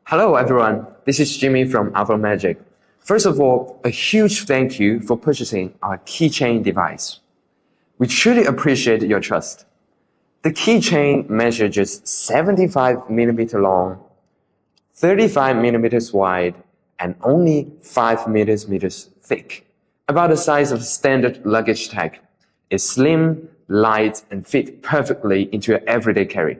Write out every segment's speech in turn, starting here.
Hello everyone, this is Jimmy from Alpha Magic. First of all, a huge thank you for purchasing our keychain device. We truly appreciate your trust. The keychain measures just 75mm long, 35mm wide, and only 5mm thick, about the size of a standard luggage tag. It's slim, light, and fit perfectly into your everyday carry.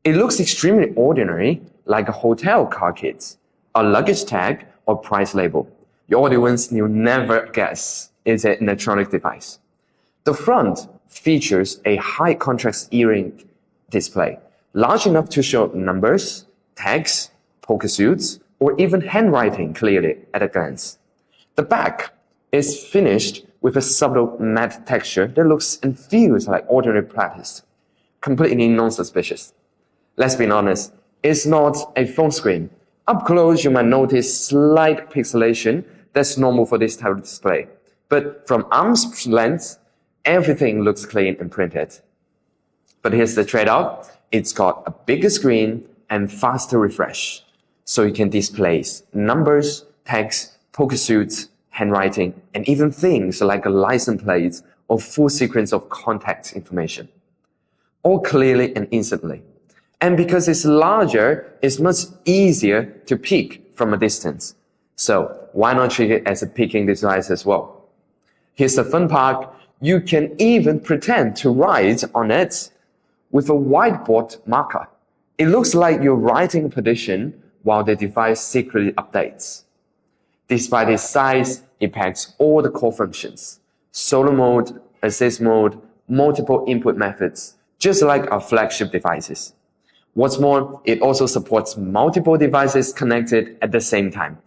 It looks extremely ordinary, like a hotel car kit, a luggage tag, or price label. Your audience will never guess it's an electronic device. The front features a high contrast earring display, large enough to show numbers, tags, poker suits, or even handwriting clearly at a glance. The back is finished with a subtle matte texture that looks and feels like ordinary plastic, completely non-suspicious. Let's be honest, it's not a phone screen. Up close, you might notice slight pixelation that's normal for this type of display. But from arm's length, everything looks clean and printed. But here's the trade-off. It's got a bigger screen and faster refresh. So you can display numbers, text, poker suits, handwriting, and even things like a license plate or full sequence of contact information. All clearly and instantly. And because it's larger, it's much easier to pick from a distance. So why not treat it as a picking device as well? Here's the fun part. You can even pretend to write on it with a whiteboard marker. It looks like you're writing a petition while the device secretly updates. Despite its size, it packs all the core functions. Solo mode, assist mode, multiple input methods, just like our flagship devices. What's more, it also supports multiple devices connected at the same time,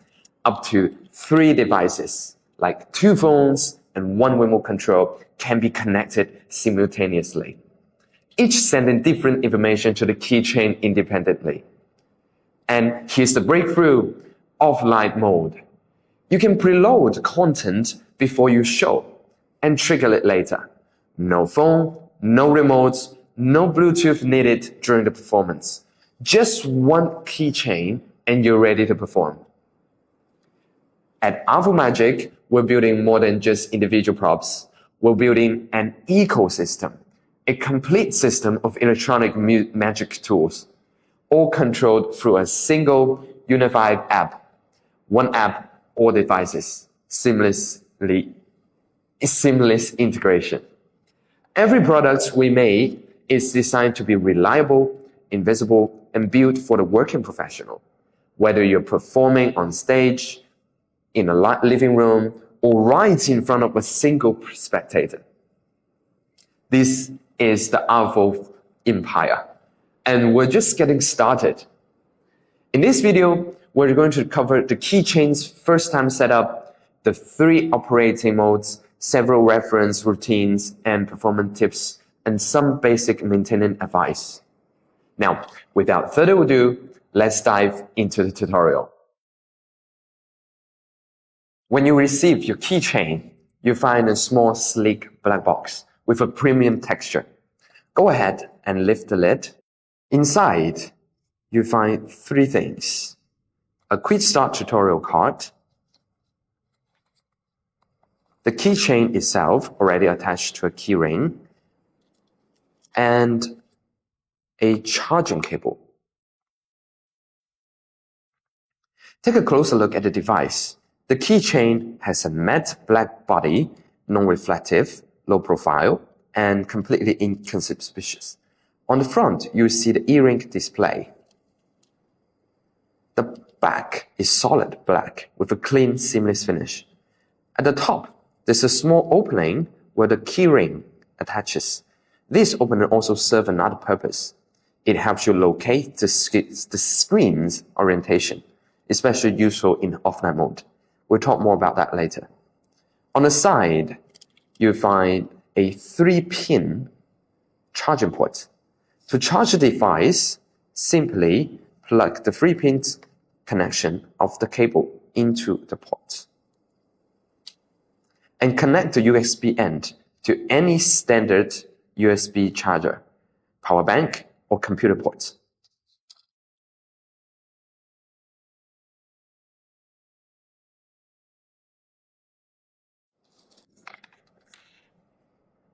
up to 3 devices, like 2 phones and 1 remote control can be connected simultaneously, each sending different information to the keychain independently. And here's the breakthrough, offline mode. You can preload content before you show and trigger it later. No phone, no remotes, no Bluetooth needed during the performance. Just one keychain and you're ready to perform. At Alpha Magic, we're building more than just individual props. We're building an ecosystem, a complete system of electronic magic tools, all controlled through a single unified app. One app, all devices, seamless integration. Every product we make is designed to be reliable, invisible, and built for the working professional. Whether you're performing on stage, in a living room, or right in front of a single spectator. This is the Alpha Empire, and we're just getting started. In this video, we're going to cover the keychain's first-time setup, the 3 operating modes, several reference routines and performance tips, and some basic maintenance advice. Now, without further ado, let's dive into the tutorial. When you receive your keychain, you find a small, sleek black box with a premium texture. Go ahead and lift the lid. Inside, you find 3 things. A quick start tutorial card, the keychain itself already attached to a key ring, and a charging cable. Take a closer look at the device. The keychain has a matte black body, non-reflective, low profile, and completely inconspicuous. On the front, you see the earring display. The back is solid black with a clean, seamless finish. At the top, there's a small opening where the keyring attaches. This opening also serves another purpose. It helps you locate the screen's orientation, especially useful in offline mode. We'll talk more about that later. On the side, you'll find a 3-pin charging port. To charge the device, simply plug the 3-pin connection of the cable into the port and connect the USB end to any standard USB charger, power bank, or computer ports.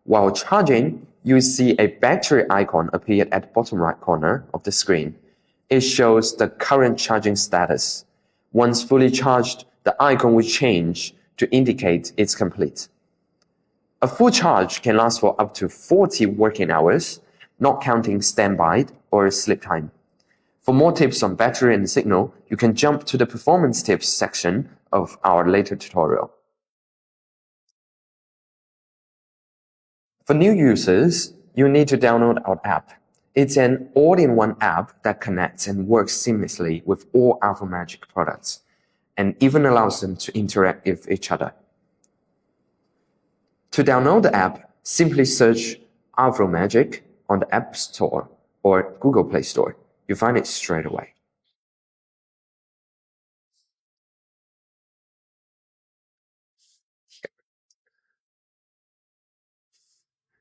While charging, you will see a battery icon appear at the bottom right corner of the screen. It shows the current charging status. Once fully charged, the icon will change to indicate it's complete. A full charge can last for up to 40 working hours, not counting standby or sleep time. For more tips on battery and signal, you can jump to the performance tips section of our later tutorial. For new users, you need to download our app. It's an all-in-one app that connects and works seamlessly with all AlphaMagic products, and even allows them to interact with each other. To download the app, simply search AlphaMagic on the App Store or Google Play Store. You'll find it straight away.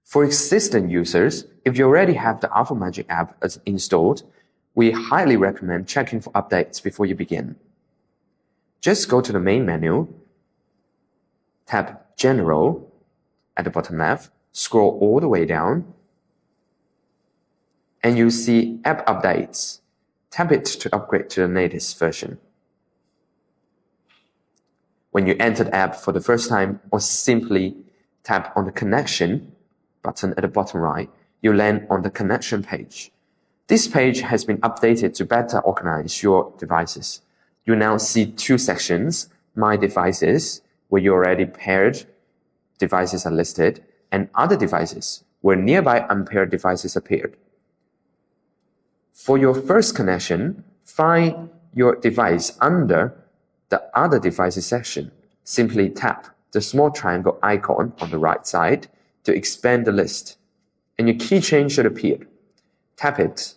For existing users, if you already have the AlphaMagic app installed, we highly recommend checking for updates before you begin. Just go to the main menu, tap General at the bottom left, scroll all the way down, and you'll see App Updates. Tap it to upgrade to the latest version. When you enter the app for the first time, or simply tap on the Connection button at the bottom right, you land on the connection page. This page has been updated to better organize your devices. You now see two sections, My Devices, where your already paired devices are listed, and Other Devices, where nearby unpaired devices appeared. For your first connection, find your device under the Other Devices section. Simply tap the small triangle icon on the right side to expand the list, and your keychain should appear. Tap it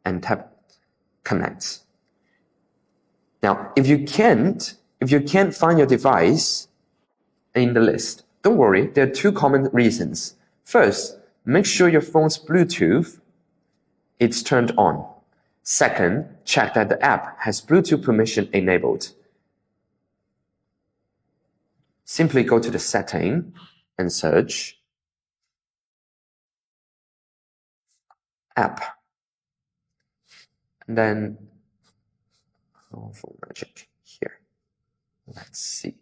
and tap Connect. Now, if you can't find your device in the list, don't worry, there are two common reasons. First, make sure your phone's Bluetooth is turned on. Second, check that the app has Bluetooth permission enabled. Simply go to the setting and search App. And then AlphaMagic here. Let's see.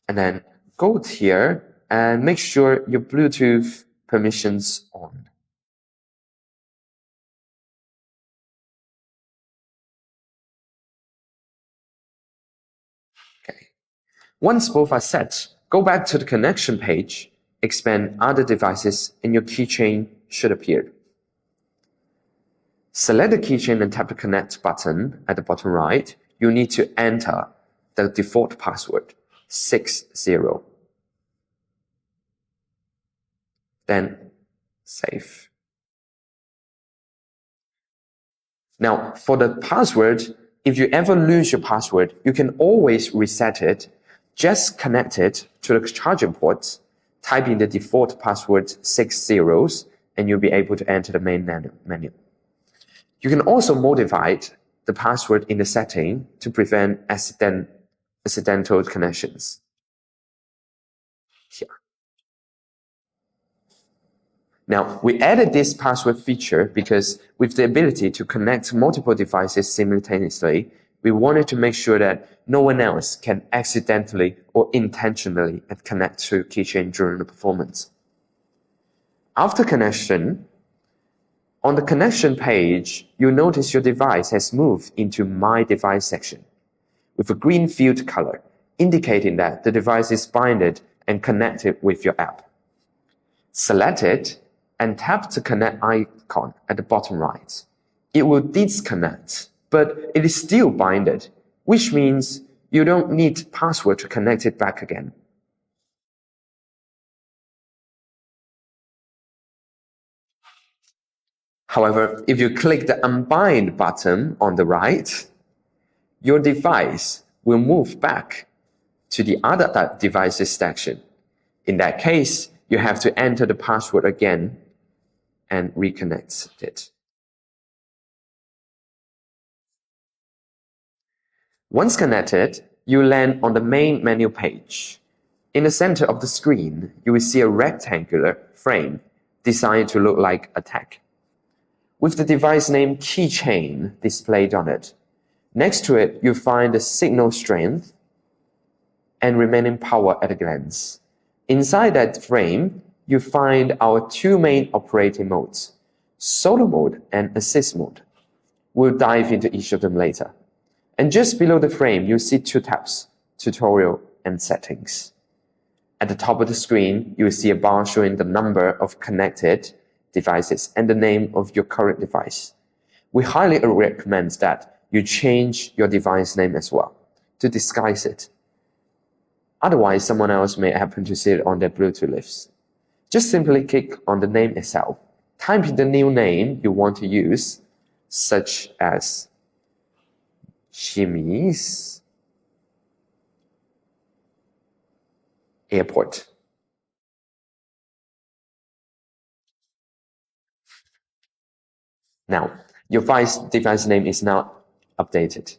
And then go here and make sure your Bluetooth permissions on. Okay. Once both are set, go back to the connection page, expand Other Devices, and your keychain should appear. Select the keychain and tap the Connect button at the bottom right. You need to enter the default password, 60. Then save. Now, for the password, if you ever lose your password, you can always reset it. Just connect it to the charging port, type in the default password 60, and you'll be able to enter the main menu. You can also modify the password in the setting to prevent accidental connections. Here. Now, we added this password feature because with the ability to connect multiple devices simultaneously, we wanted to make sure that no one else can accidentally or intentionally connect to keychain during the performance. After connection, on the connection page, you'll notice your device has moved into My Device section with a green field color, indicating that the device is binded and connected with your app. Select it and tap the connect icon at the bottom right. It will disconnect, but it is still binded, which means you don't need password to connect it back again. However, if you click the Unbind button on the right, your device will move back to the other devices section. In that case, you have to enter the password again and reconnect it. Once connected, you land on the main menu page. In the center of the screen, you will see a rectangular frame designed to look like a tag, with the device name keychain displayed on it. Next to it, you'll find the signal strength and remaining power at a glance. Inside that frame, you find our two main operating modes, solo mode and assist mode. We'll dive into each of them later. And just below the frame, you'll see two tabs, tutorial and settings. At the top of the screen, you will see a bar showing the number of connected devices and the name of your current device. We highly recommend that you change your device name as well to disguise it. Otherwise, someone else may happen to see it on their Bluetooth list. Just simply click on the name itself. Type in the new name you want to use, such as Jimmy's Airport. Now, your device name is now updated.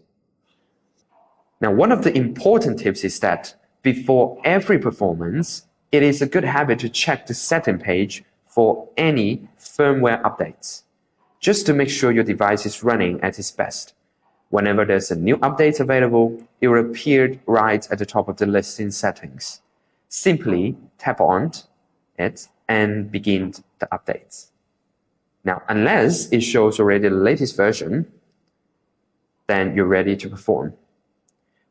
Now, one of the important tips is that before every performance, it is a good habit to check the setting page for any firmware updates, just to make sure your device is running at its best. Whenever there's a new update available, it will appear right at the top of the list in settings. Simply tap on it and begin the updates. Now, unless it shows already the latest version, then you're ready to perform.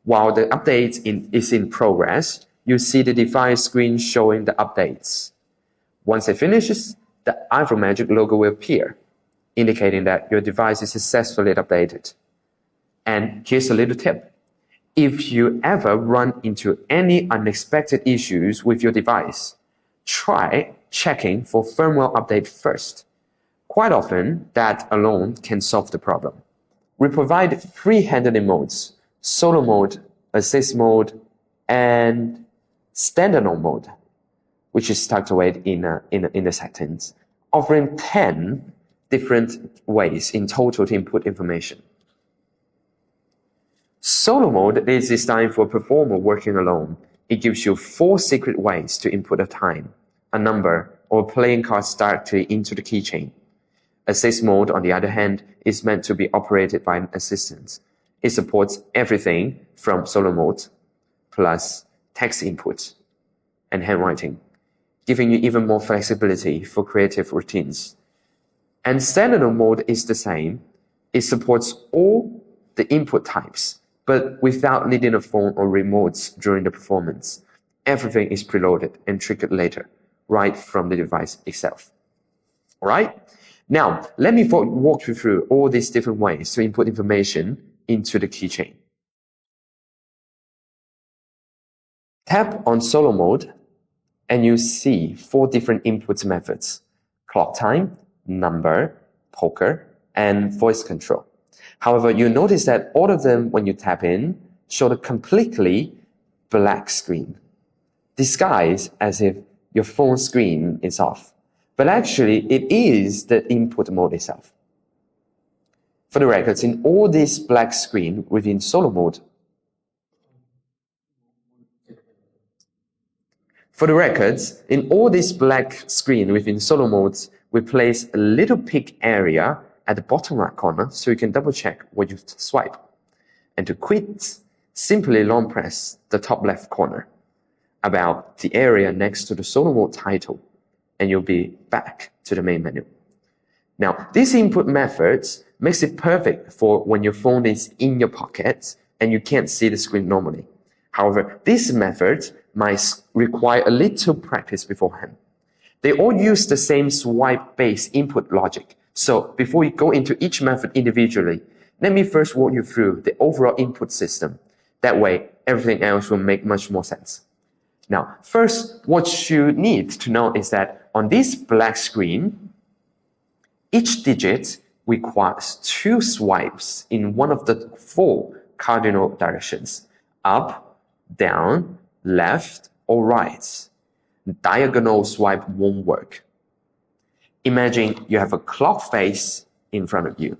While the update is in progress, you see the device screen showing the updates. Once it finishes, the iPhone Magic logo will appear, indicating that your device is successfully updated. And here's a little tip. If you ever run into any unexpected issues with your device, try checking for firmware update first. Quite often, that alone can solve the problem. We provide three handling modes: solo mode, assist mode, and standalone mode, which is tucked away in the settings, offering 10 different ways in total to input information. Solo mode is designed for a performer working alone. It gives you 4 secret ways to input a time, a number, or playing cards directly into the keychain. Assist mode, on the other hand, is meant to be operated by an assistant. It supports everything from solo mode, plus text input and handwriting, giving you even more flexibility for creative routines. And standalone mode is the same. It supports all the input types, but without needing a phone or remotes during the performance. Everything is preloaded and triggered later, right from the device itself. All right? Now, let me walk you through all these different ways to input information into the keychain. Tap on solo mode and you see 4 different input methods: clock time, number, poker, and voice control. However, you notice that all of them, when you tap in, show a completely black screen, disguised as if your phone screen is off. But actually, it is the input mode itself. For the records, in all this black screen within solo mode, we place a little pick area at the bottom right corner so you can double check what you've swiped. And to quit, simply long press the top left corner about the area next to the solo mode title, and you'll be back to the main menu. Now, these input methods makes it perfect for when your phone is in your pocket and you can't see the screen normally. However, these methods might require a little practice beforehand. They all use the same swipe-based input logic. So before we go into each method individually, let me first walk you through the overall input system. That way, everything else will make much more sense. Now, first, what you need to know is that on this black screen, each digit requires 2 swipes in one of the 4 cardinal directions: up, down, left, or right. Diagonal swipe won't work. Imagine you have a clock face in front of you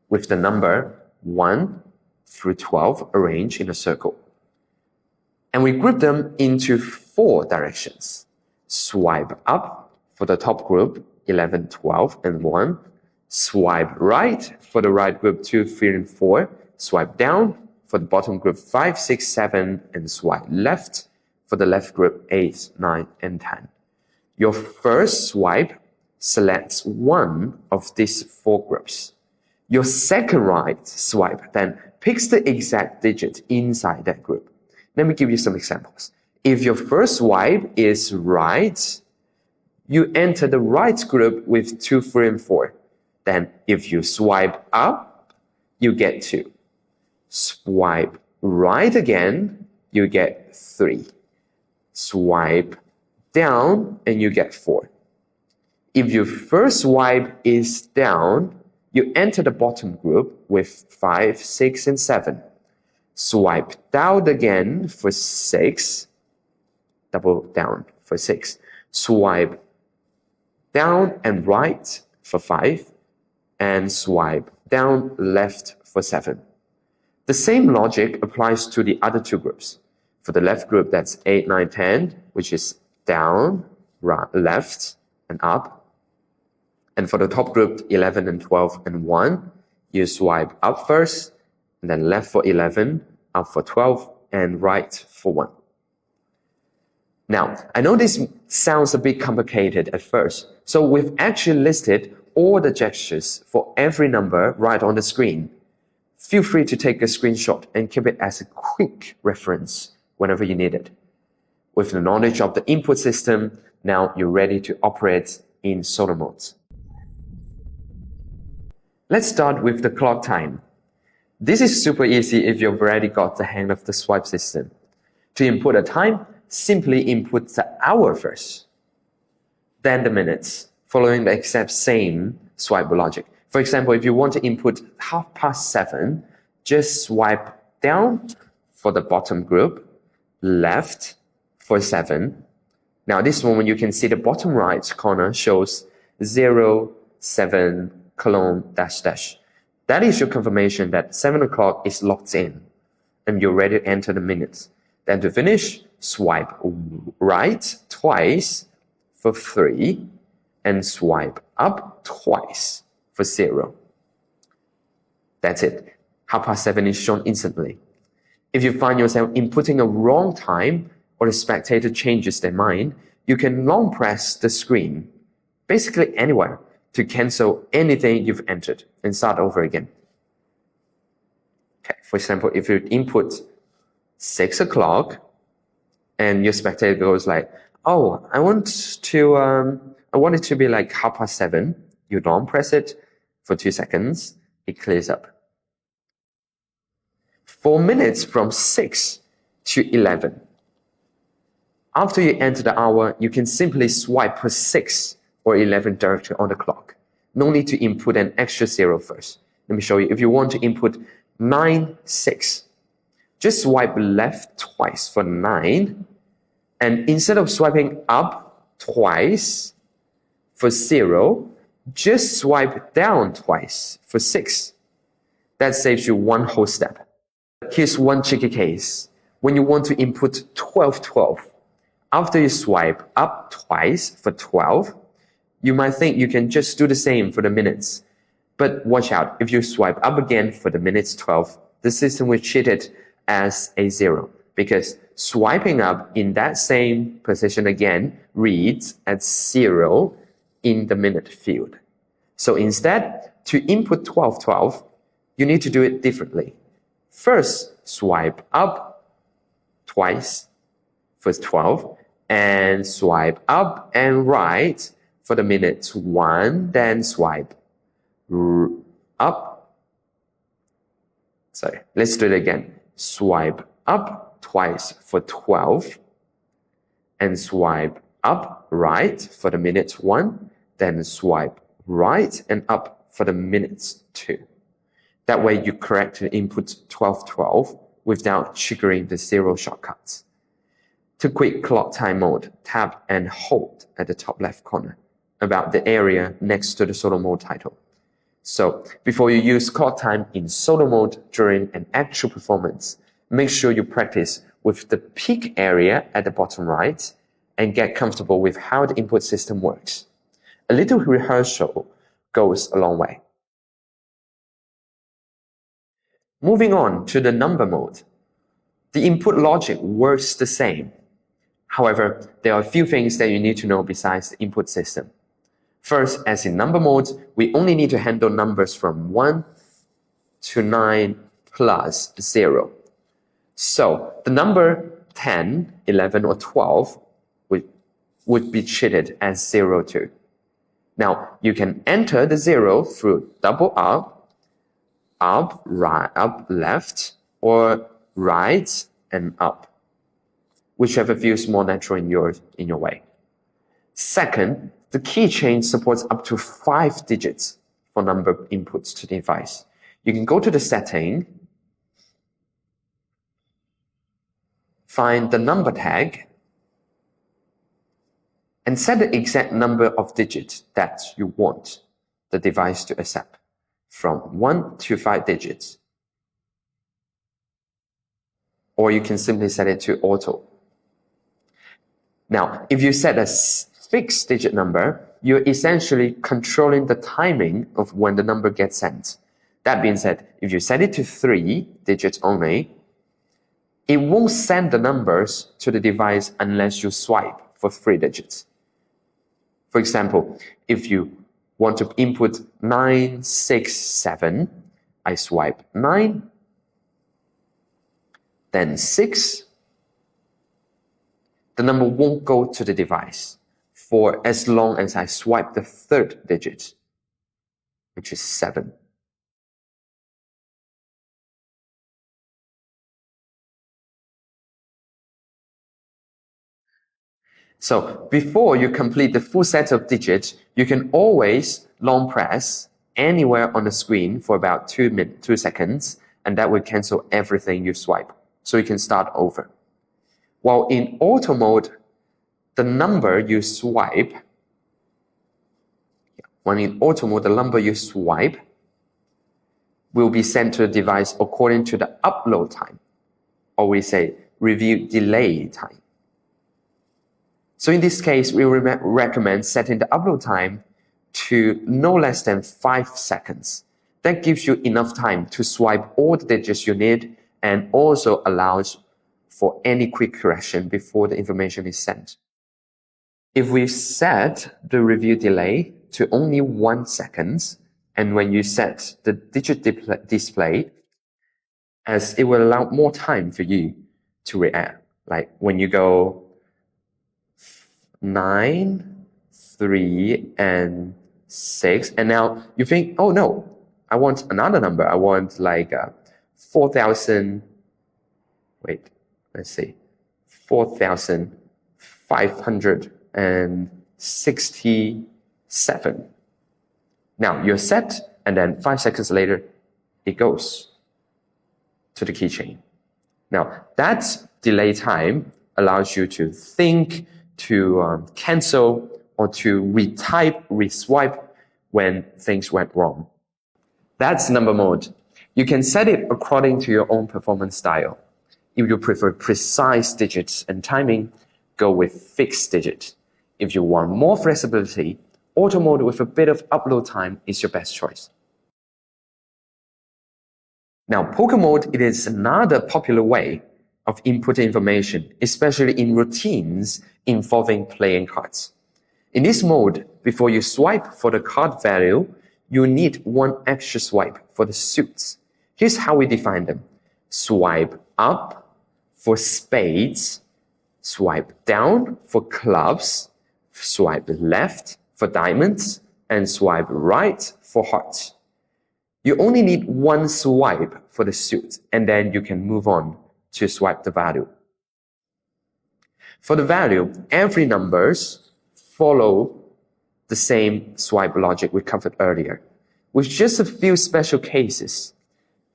with the number 1 through 12 arranged in a circle. And we group them into 4 directions. Swipe up for the top group, 11, 12, and 1. Swipe right for the right group, 2, 3, and 4. Swipe down for the bottom group, 5, 6, 7, and swipe left for the left group, 8, 9, and 10. Your first swipe selects one of these 4 groups. Your second right swipe then picks the exact digit inside that group. Let me give you some examples. If your first swipe is right, you enter the right group with 2, 3, and 4. Then if you swipe up, you get 2. Swipe right again, you get 3. Swipe down and you get 4. If your first swipe is down, you enter the bottom group with 5, 6, and 7. Swipe down again for 6. Double down for 6. Swipe down and right for 5. And swipe down left for 7. The same logic applies to the other 2 groups. For the left group, that's 8, 9, 10, which is down, right, left, and up. And for the top group, 11 and 12 and 1, you swipe up first, and then left for 11, up for 12, and right for 1. Now, I know this sounds a bit complicated at first, so we've actually listed all the gestures for every number right on the screen. Feel free to take a screenshot and keep it as a quick reference whenever you need it. With the knowledge of the input system, now you're ready to operate in solo mode. Let's start with the clock time. This is super easy if you've already got the hang of the swipe system. To input a time, simply input the hour first, then the minutes, following the exact same swipe logic. For example, if you want to input 7:30, just swipe down for the bottom group, left for 7. Now this one, you can see the bottom right corner shows 0, 7, colon, dash, dash. That is your confirmation that 7 o'clock is locked in and you're ready to enter the minutes. Then to finish, swipe right twice for 3 and swipe up twice for 0. That's it. 7:30 is shown instantly. If you find yourself inputting a wrong time or the spectator changes their mind, you can long press the screen, basically anywhere, to cancel anything you've entered and start over again. Okay, for example, if you input 6 o'clock and your spectator goes like, oh, I want it to be like 7:30. You don't press it for 2 seconds. It clears up. 4 minutes from 6 to 11. After you enter the hour, you can simply swipe for 6 or 11 directly on the clock. No need to input an extra 0 first. Let me show you. If you want to input 9, 6, just swipe left twice for 9. And instead of swiping up twice for 0, just swipe down twice for 6. That saves you one whole step. Here's one tricky case. When you want to input 12, 12, after you swipe up twice for 12, you might think you can just do the same for the minutes. But watch out, if you swipe up again for the minutes 12, the system will treat it as a 0, because swiping up in that same position again reads as 0 in the minute field. So instead, to input 12, 12, you need to do it differently. First, swipe up twice for 12, and swipe up and right for the minutes 1, then swipe up. Sorry, let's do it again. Swipe up twice for 12, and swipe up right for the minutes 1, then swipe right and up for the minutes 2. That way you correctly input 12, 12 without triggering the 0 shortcuts. To quit clock time mode, tap and hold at the top left corner about the area next to the solo mode title. So before you use clock time in solo mode during an actual performance, make sure you practice with the peak area at the bottom right and get comfortable with how the input system works. A little rehearsal goes a long way. Moving on to the number mode. The input logic works the same. However, there are a few things that you need to know besides the input system. First, as in number mode, we only need to handle numbers from 1 to 9 plus 0. So the number 10, 11, or 12 would be treated as 0 too. Now, you can enter the 0 through double up, right, up, left, or right and up, whichever feels more natural in your way. Second, the keychain supports up to 5 digits for number inputs to the device. You can go to the setting, find the number tag, and set the exact number of digits that you want the device to accept, from 1 to 5 digits. Or you can simply set it to auto. Now, if you set a fixed digit number, you're essentially controlling the timing of when the number gets sent. That being said, if you set it to 3 digits only, it won't send the numbers to the device unless you swipe for 3 digits. For example, if you want to input 967, I swipe 9, then 6, the number won't go to the device for as long as I swipe the 3rd digit, which is 7. So before you complete the full set of digits, you can always long press anywhere on the screen for about 2 seconds, and that will cancel everything you swipe. So you can start over. While in auto mode, the number you swipe, will be sent to the device according to the upload time, or we say review delay time. So in this case, we recommend setting the upload time to no less than 5 seconds. That gives you enough time to swipe all the digits you need and also allows for any quick correction before the information is sent. If we set the review delay to only 1 second, and when you set the digit display, as it will allow more time for you to react. Like when you go 9, 3, and 6, and now you think, oh no, I want another number. I want like 4,000, wait, let's see, 4,567. Now you're set, and then 5 seconds later, it goes to the keychain. Now that delay time allows you to think, to cancel, or to retype, reswipe when things went wrong. That's number mode. You can set it according to your own performance style. If you prefer precise digits and timing, go with fixed digit. If you want more flexibility, auto mode with a bit of upload time is your best choice. Now, poker mode, it is another popular way of inputting information, especially in routines involving playing cards. In this mode, before you swipe for the card value, you need one extra swipe for the suits. Here's how we define them. Swipe up for spades, swipe down for clubs, swipe left for diamonds, and swipe right for hearts. You only need one swipe for the suit, and then you can move on to swipe the value. For the value, every numbers follow the same swipe logic we covered earlier, with just a few special cases.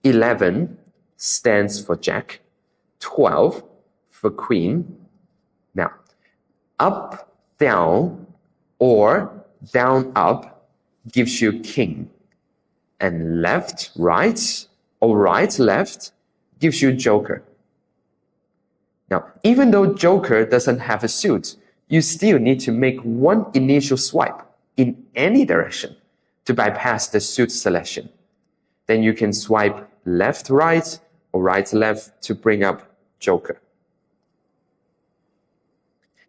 11 stands for Jack, 12 for Queen. Now, up, down, or down, up gives you King. And left, right, or right, left gives you Joker. Now, even though Joker doesn't have a suit, you still need to make one initial swipe in any direction to bypass the suit selection. Then you can swipe left, right, or right, left to bring up Joker.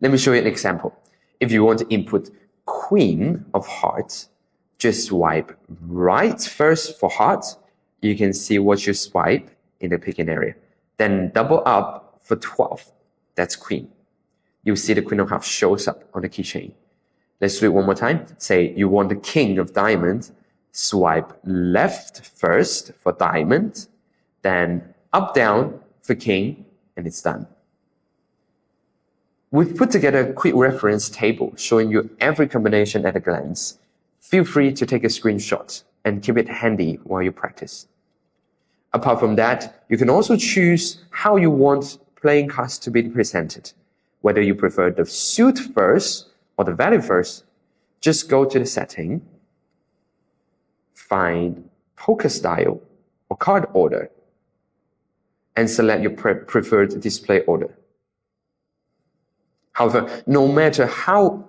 Let me show you an example. If you want to input Queen of Hearts, just swipe right first for hearts. You can see what you swipe in the picking area. Then double up for 12. That's Queen. You see the Queen of Hearts shows up on the keychain. Let's do it one more time. Say you want the King of Diamonds. Swipe left first for Diamond. Then up, down for King, and it's done. We've put together a quick reference table showing you every combination at a glance. Feel free to take a screenshot and keep it handy while you practice. Apart from that, you can also choose how you want playing cards to be presented. Whether you prefer the suit first or the value first, just go to the setting, find poker style or card order, and select your preferred display order. However, no matter how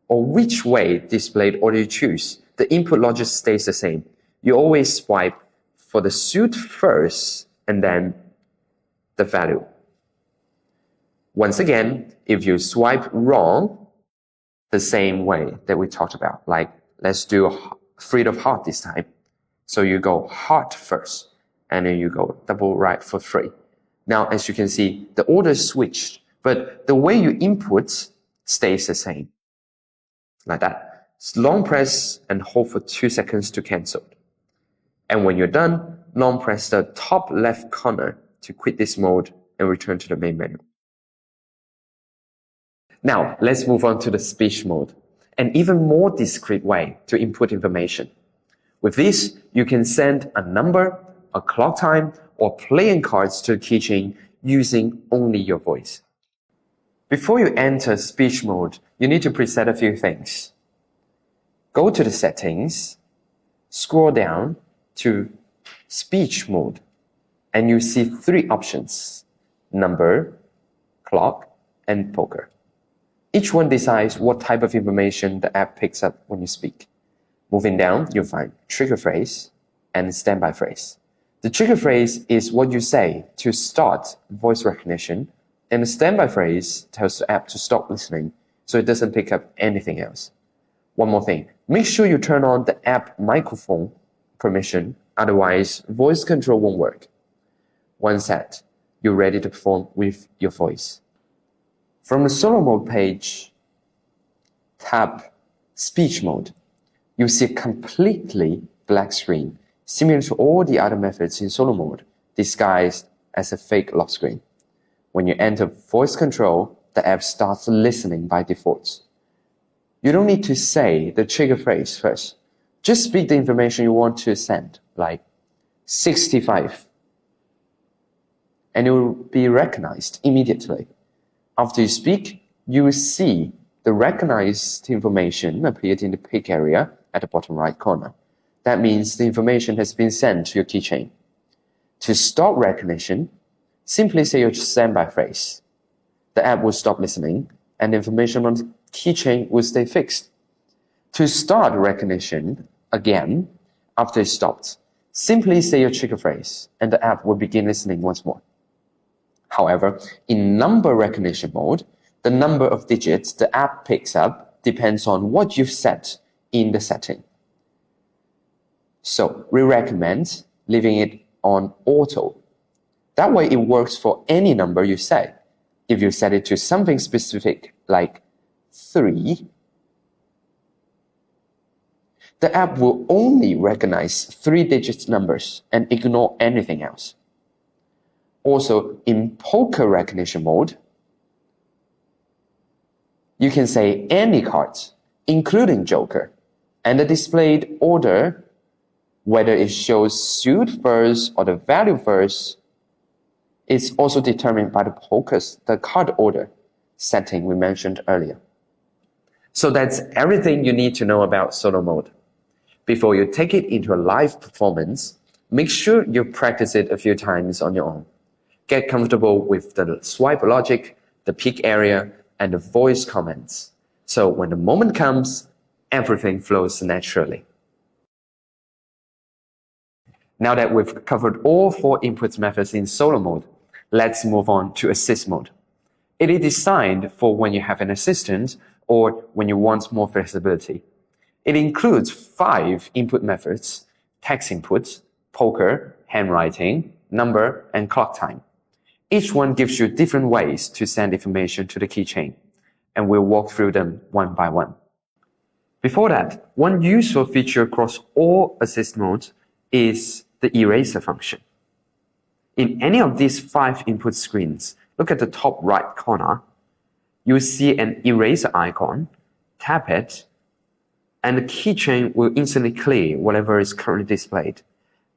or which way displayed order you choose, the input logic stays the same. You always swipe for the suit first and then the value. Once again, if you swipe wrong, the same way that we talked about, like let's do three of heart this time. So you go heart first, and then you go double right for 3. Now, as you can see, the order switched, but the way you input stays the same. Like that. Long press and hold for 2 seconds to cancel. And when you're done, long press the top left corner to quit this mode and return to the main menu. Now, let's move on to the speech mode, an even more discreet way to input information. With this, you can send a number, a clock time, or playing cards to the keychain using only your voice. Before you enter speech mode, you need to preset a few things. Go to the settings, scroll down to speech mode, and you see 3 options: number, clock, and poker. Each one decides what type of information the app picks up when you speak. Moving down, you'll find trigger phrase and standby phrase. The trigger phrase is what you say to start voice recognition, and the standby phrase tells the app to stop listening so it doesn't pick up anything else. One more thing, make sure you turn on the app microphone permission, otherwise voice control won't work. Once set, you're ready to perform with your voice. From the solo mode page, tap speech mode. You'll see a completely black screen, similar to all the other methods in solo mode, disguised as a fake lock screen. When you enter voice control, the app starts listening by default. You don't need to say the trigger phrase first. Just speak the information you want to send, like 65, and it will be recognized immediately. After you speak, you will see the recognized information appeared in the pick area at the bottom right corner. That means the information has been sent to your keychain. To stop recognition, simply say your standby phrase. The app will stop listening, and the information on the keychain will stay fixed. To start recognition again, after it stopped, simply say your trigger phrase, and the app will begin listening once more. However, in number recognition mode, the number of digits the app picks up depends on what you've set in the setting. So we recommend leaving it on auto. That way it works for any number you say. If you set it to something specific like 3, the app will only recognize 3-digit numbers and ignore anything else. Also, in poker recognition mode, you can say any cards, including Joker, and the displayed order Whether it shows suit first or the value first is also determined by the card order setting we mentioned earlier. So that's everything you need to know about solo mode. Before you take it into a live performance, make sure you practice it a few times on your own. Get comfortable with the swipe logic, the peak area, and the voice comments. So when the moment comes, everything flows naturally. Now that we've covered all 4 input methods in solo mode, let's move on to assist mode. It is designed for when you have an assistant or when you want more flexibility. It includes 5 input methods: text input, poker, handwriting, number, and clock time. Each one gives you different ways to send information to the keychain, and we'll walk through them one by one. Before that, one useful feature across all assist modes is the eraser function. In any of these 5 input screens, look at the top right corner. You'll see an eraser icon. Tap it, and the keychain will instantly clear whatever is currently displayed,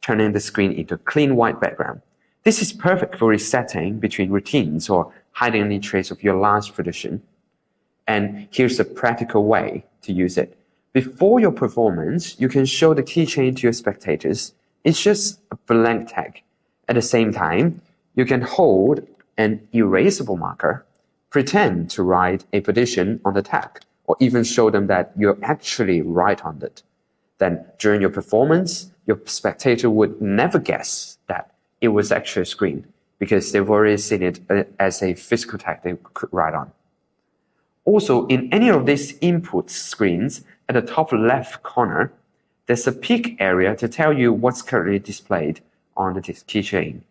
turning the screen into a clean white background. This is perfect for resetting between routines or hiding any trace of your last tradition. And here's a practical way to use it. Before your performance, you can show the keychain to your spectators. It's just a blank tag. At the same time, you can hold an erasable marker, pretend to write a petition on the tag, or even show them that you're actually right on it. Then during your performance, your spectator would never guess that it was actually a screen because they've already seen it as a physical tag they could write on. Also, in any of these input screens, at the top left corner, there's a peek area to tell you what's currently displayed on the keychain.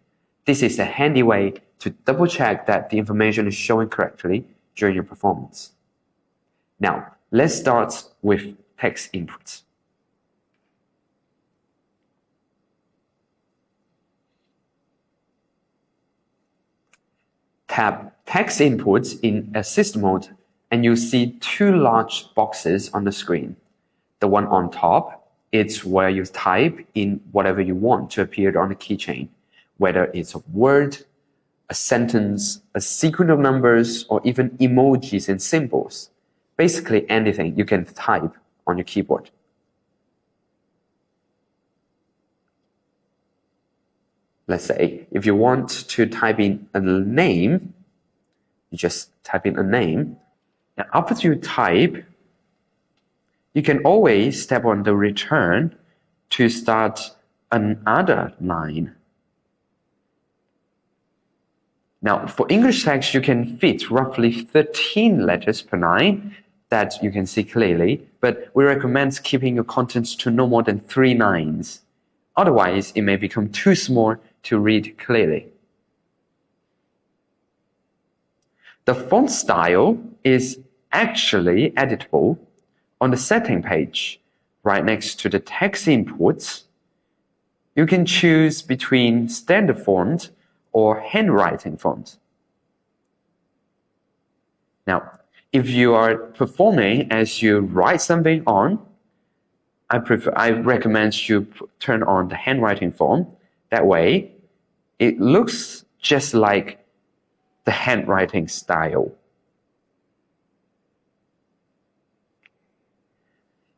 This is a handy way to double check that the information is showing correctly during your performance. Now, let's start with text inputs. Tap text inputs in assist mode and you'll see 2 large boxes on the screen. The one on top, it's where you type in whatever you want to appear on the keychain, whether it's a word, a sentence, a sequence of numbers, or even emojis and symbols. Basically anything you can type on your keyboard. Let's say if you want to type in a name, you just type in a name. Now after you type, you can always tap on the return to start another line. Now for English text, you can fit roughly 13 letters per line that you can see clearly, but we recommend keeping your contents to no more than 3 lines. Otherwise, it may become too small to read clearly. The font style is actually editable on the setting page. Right next to the text inputs, you can choose between standard font or handwriting font. Now, if you are performing as you write something on, I recommend you turn on the handwriting font. That way, it looks just like the handwriting style.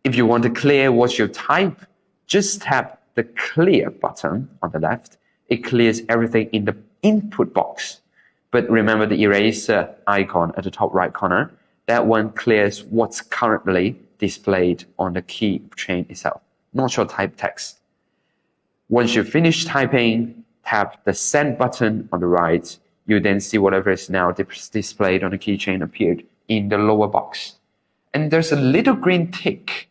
If you want to clear what you type, just tap the clear button on the left. It clears everything in the input box. But remember the eraser icon at the top right corner. That one clears what's currently displayed on the keychain itself, not your type text. Once you finish typing, tap the send button on the right. You then see whatever is now displayed on the keychain appeared in the lower box. And there's a little green tick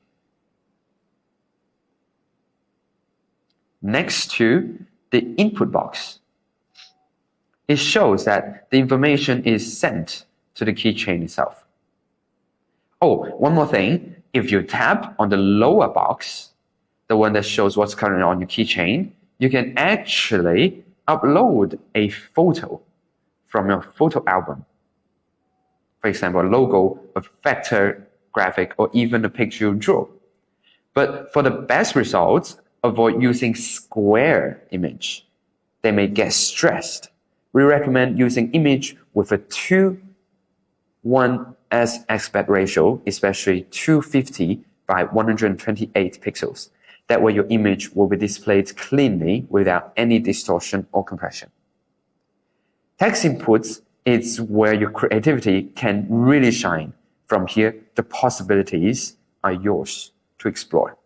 next to the input box. It shows that the information is sent to the keychain itself. Oh, one more thing. If you tap on the lower box, the one that shows what's currently on your keychain, you can actually upload a photo from your photo album. For example, a logo, a vector graphic, or even a picture you draw. But for the best results, avoid using square image. They may get stressed. We recommend using image with a 2:1 aspect ratio, especially 250 by 128 pixels. That way your image will be displayed cleanly without any distortion or compression. Text inputs is where your creativity can really shine. From here, the possibilities are yours to explore.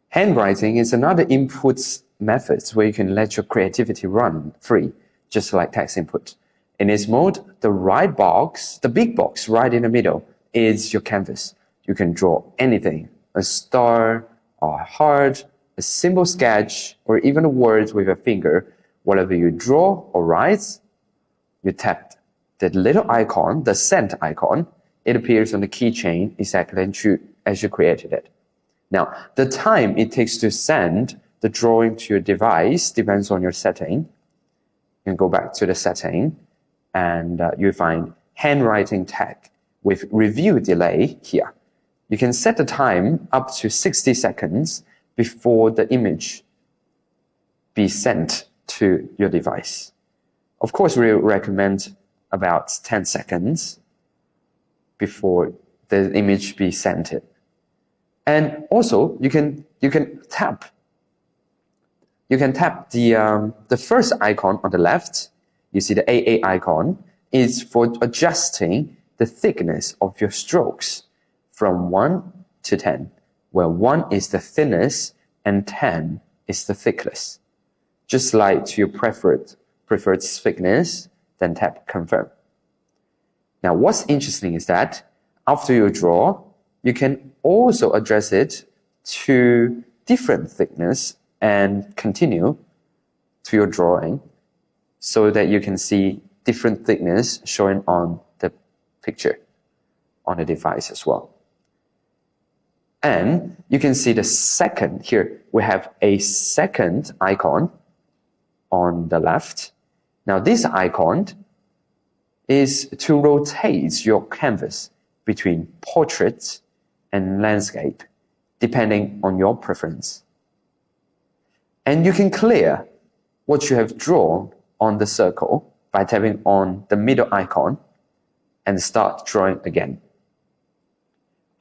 Handwriting is another input method where you can let your creativity run free, just like text input. In this mode, the right box, the big box right in the middle, is your canvas. You can draw anything, a star, a heart, a simple sketch, or even a word with a finger. Whatever you draw or write, you tap the little icon, the send icon. It appears on the keychain exactly as you created it. Now, the time it takes to send the drawing to your device depends on your setting. You can go back to the setting and you find handwriting tag with review delay here. You can set the time up to 60 seconds before the image be sent to your device. Of course, we recommend about 10 seconds before the image be sent it. And also, you can tap the first icon on the left. You see the AA icon is for adjusting the thickness of your strokes from 1 to 10, where 1 is the thinness and 10 is the thickness. Just like to your preferred thickness, then tap confirm. Now, what's interesting is that after you draw, you can also address it to different thickness and continue to your drawing so that you can see different thickness showing on the picture on the device as well. And you can see the second here. We have a second icon on the left. Now this icon is to rotate your canvas between portraits and landscape, depending on your preference. And you can clear what you have drawn on the circle by tapping on the middle icon and start drawing again.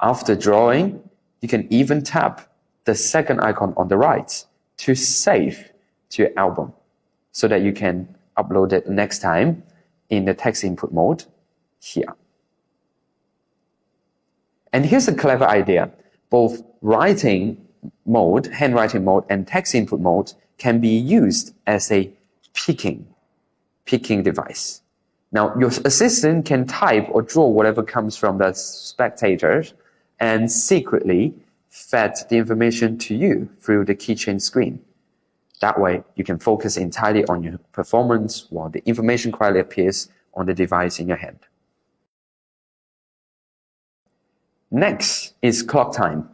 After drawing, you can even tap the second icon on the right to save to your album so that you can upload it next time in the text input mode here. And here's a clever idea. Both handwriting mode, and text input mode can be used as a picking device. Now, your assistant can type or draw whatever comes from the spectators and secretly fed the information to you through the keychain screen. That way, you can focus entirely on your performance while the information quietly appears on the device in your hand. Next is clock time.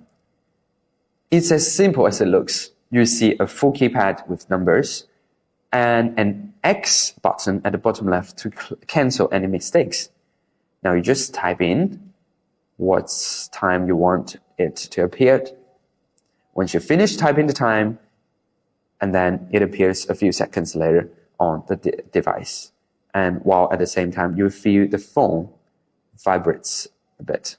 It's as simple as it looks. You see a full keypad with numbers and an X button at the bottom left to cancel any mistakes. Now you just type in what time you want it to appear. Once you finish typing the time, and then it appears a few seconds later on the device. And while at the same time, you feel the phone vibrates a bit.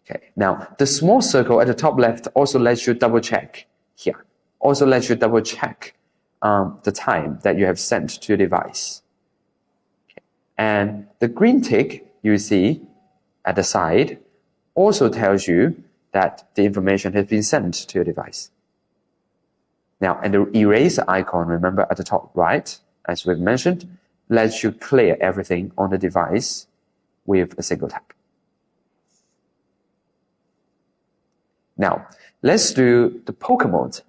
Okay, now the small circle at the top left also lets you double check here. Also lets you double check the time that you have sent to your device. Okay. And the green tick you see at the side also tells you that the information has been sent to your device. Now, and the erase icon, remember at the top right, as we've mentioned, lets you clear everything on the device with a single tap. Now, let's do the poker mode.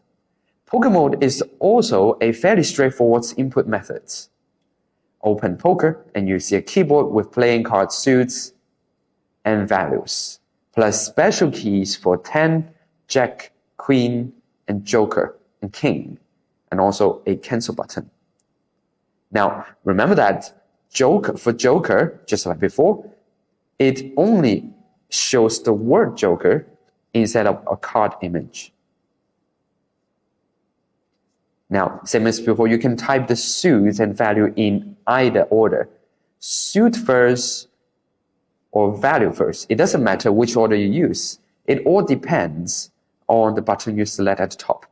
Poker mode is also a fairly straightforward input method. Open poker and you see a keyboard with playing card suits and values, plus special keys for 10, Jack, Queen, and Joker, and King, and also a cancel button. Now, remember that for Joker, just like before, it only shows the word Joker instead of a card image. Now, same as before, you can type the suit and value in either order. Suit first or value first. It doesn't matter which order you use. It all depends on the button you select at the top.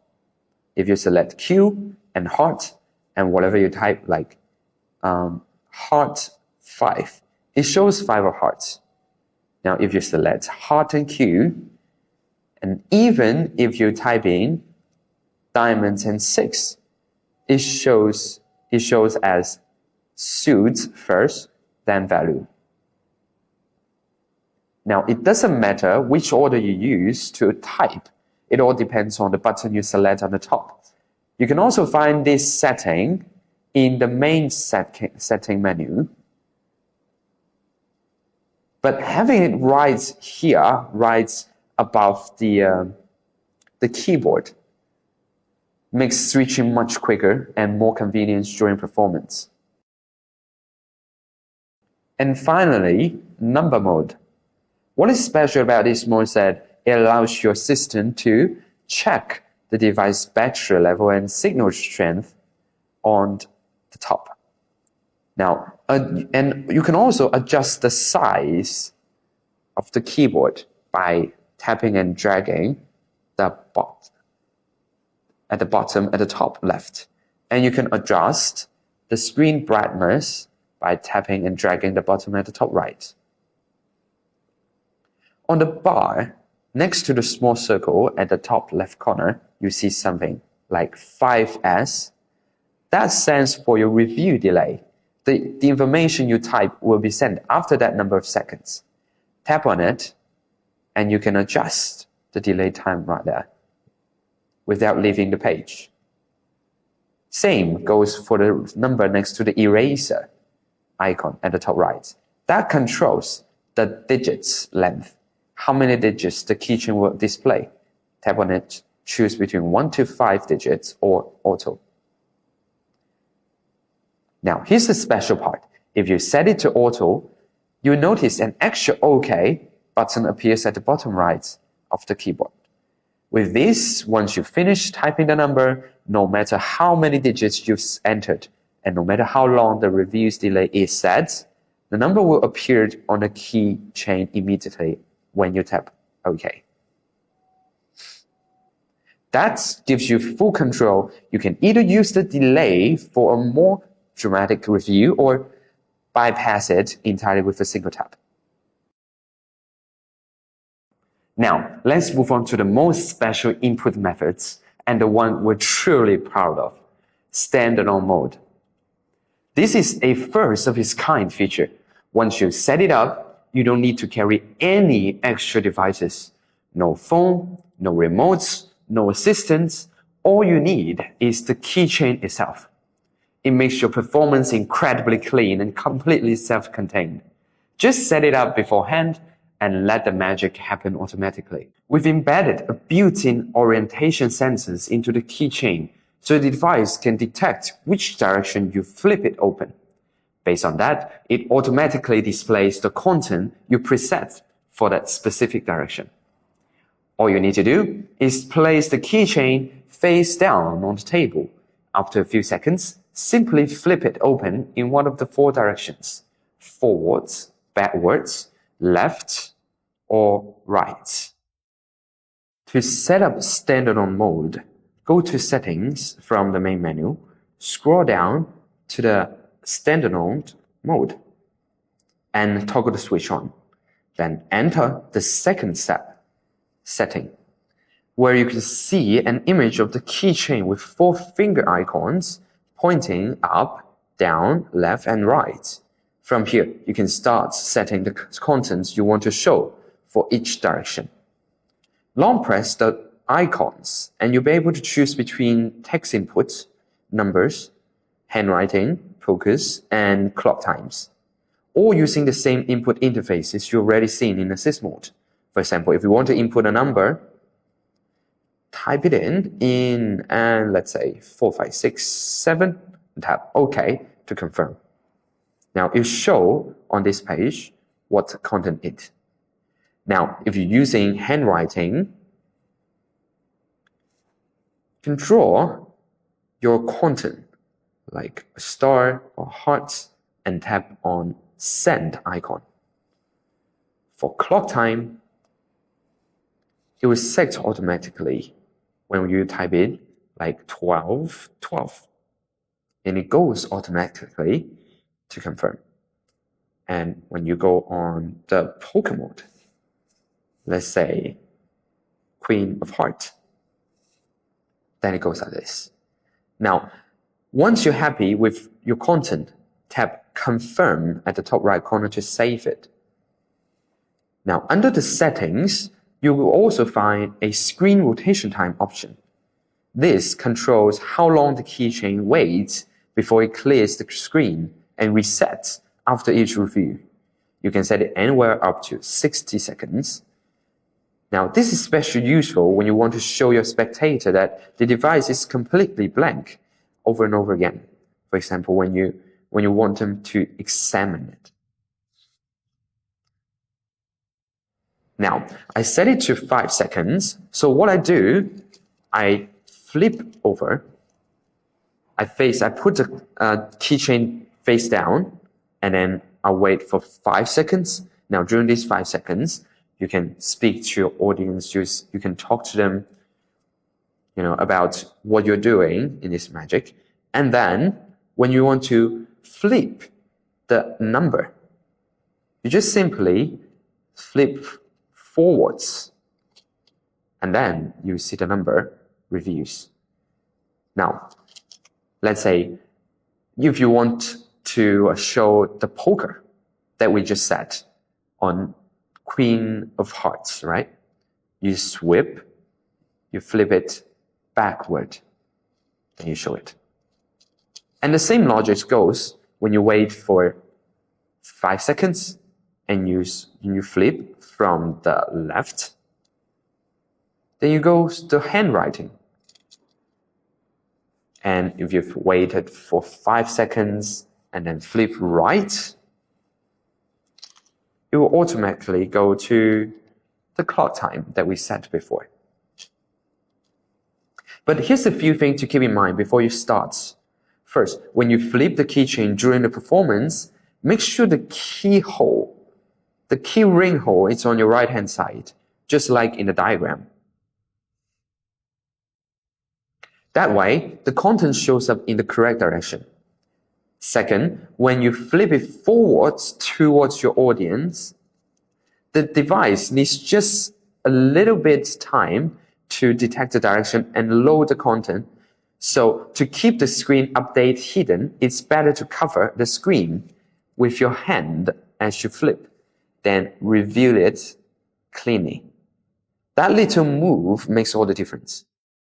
If you select Q and heart and whatever you type like heart 5, it shows 5 of hearts. Now, if you select heart and Q, and even if you type in diamonds and 6, it shows as suit first, then value. Now, it doesn't matter which order you use to type. It all depends on the button you select on the top. You can also find this setting in the main setting menu. But having it right here, right above the keyboard, makes switching much quicker and more convenient during performance. And finally, number mode. What is special about this mode is that it allows your system to check the device battery level and signal strength on the top. Now, and you can also adjust the size of the keyboard by tapping and dragging at the top left. And you can adjust the screen brightness by tapping and dragging the bottom at the top right. On the bar, next to the small circle at the top left corner, you see something like 5S. That stands for your review delay. The information you type will be sent after that number of seconds. Tap on it, and you can adjust the delay time right there without leaving the page. Same goes for the number next to the eraser icon at the top right. That controls the digits length, how many digits the keychain will display. Tap on it, choose between 1 to 5 digits or auto. Now, here's the special part. If you set it to auto, you'll notice an extra OK button appears at the bottom right of the keyboard. With this, once you finish typing the number, no matter how many digits you've entered, and no matter how long the review's delay is set, the number will appear on the keychain immediately when you tap OK. That gives you full control. You can either use the delay for a more dramatic review or bypass it entirely with a single tap. Now, let's move on to the most special input methods and the one we're truly proud of, standalone mode. This is a first of its kind feature. Once you set it up, you don't need to carry any extra devices. No phone, no remotes, no assistants. All you need is the keychain itself. It makes your performance incredibly clean and completely self-contained. Just set it up beforehand and let the magic happen automatically. We've embedded a built-in orientation sensors into the keychain so the device can detect which direction you flip it open. Based on that, it automatically displays the content you preset for that specific direction. All you need to do is place the keychain face down on the table. After a few seconds, simply flip it open in one of the 4 directions: forwards, backwards, left, or right. To set up standalone mode, go to Settings from the main menu, scroll down to the standalone mode, and toggle the switch on. Then enter the second step, Setting, where you can see an image of the keychain with 4 finger icons pointing up, down, left, and right. From here, you can start setting the contents you want to show for each direction. Long press the icons, and you'll be able to choose between text inputs, numbers, handwriting, focus, and clock times, all using the same input interfaces you've already seen in assist mode. For example, if you want to input a number, type it in and let's say 4567, and tap OK to confirm. Now it show on this page what the content is. Now, if you're using handwriting, you can draw your content like a star or heart and tap on send icon. For clock time, it will set automatically when you type in like 12, 12. And it goes automatically to confirm. And when you go on the poker mode, let's say Queen of Hearts, then it goes like this. Now, once you're happy with your content, tap confirm at the top right corner to save it. Now, under the settings, you will also find a screen rotation time option. This controls how long the keychain waits before it clears the screen and resets after each review. You can set it anywhere up to 60 seconds. Now, this is especially useful when you want to show your spectator that the device is completely blank over and over again. For example, when you want them to examine it. Now, I set it to 5 seconds. So what I do, I flip over. I put the keychain face down, and then I'll wait for 5 seconds. Now, during these 5 seconds, you can speak to your audience. You can talk to them, about what you're doing in this magic. And then, when you want to flip the number, you just simply flip forwards, and then you see the number reviews. Now, let's say if you want to show the poker that we just set on Queen of Hearts, right? You flip it backward, and you show it. And the same logic goes when you wait for 5 seconds and you flip from the left. Then you go to handwriting. And if you've waited for 5 seconds and then flip right, it will automatically go to the clock time that we set before. But here's a few things to keep in mind before you start. First, when you flip the keychain during the performance, make sure the key ring hole is on your right-hand side, just like in the diagram. That way, the content shows up in the correct direction. Second, when you flip it forwards towards your audience, the device needs just a little bit time to detect the direction and load the content. So to keep the screen update hidden, it's better to cover the screen with your hand as you flip, then reveal it cleanly. That little move makes all the difference.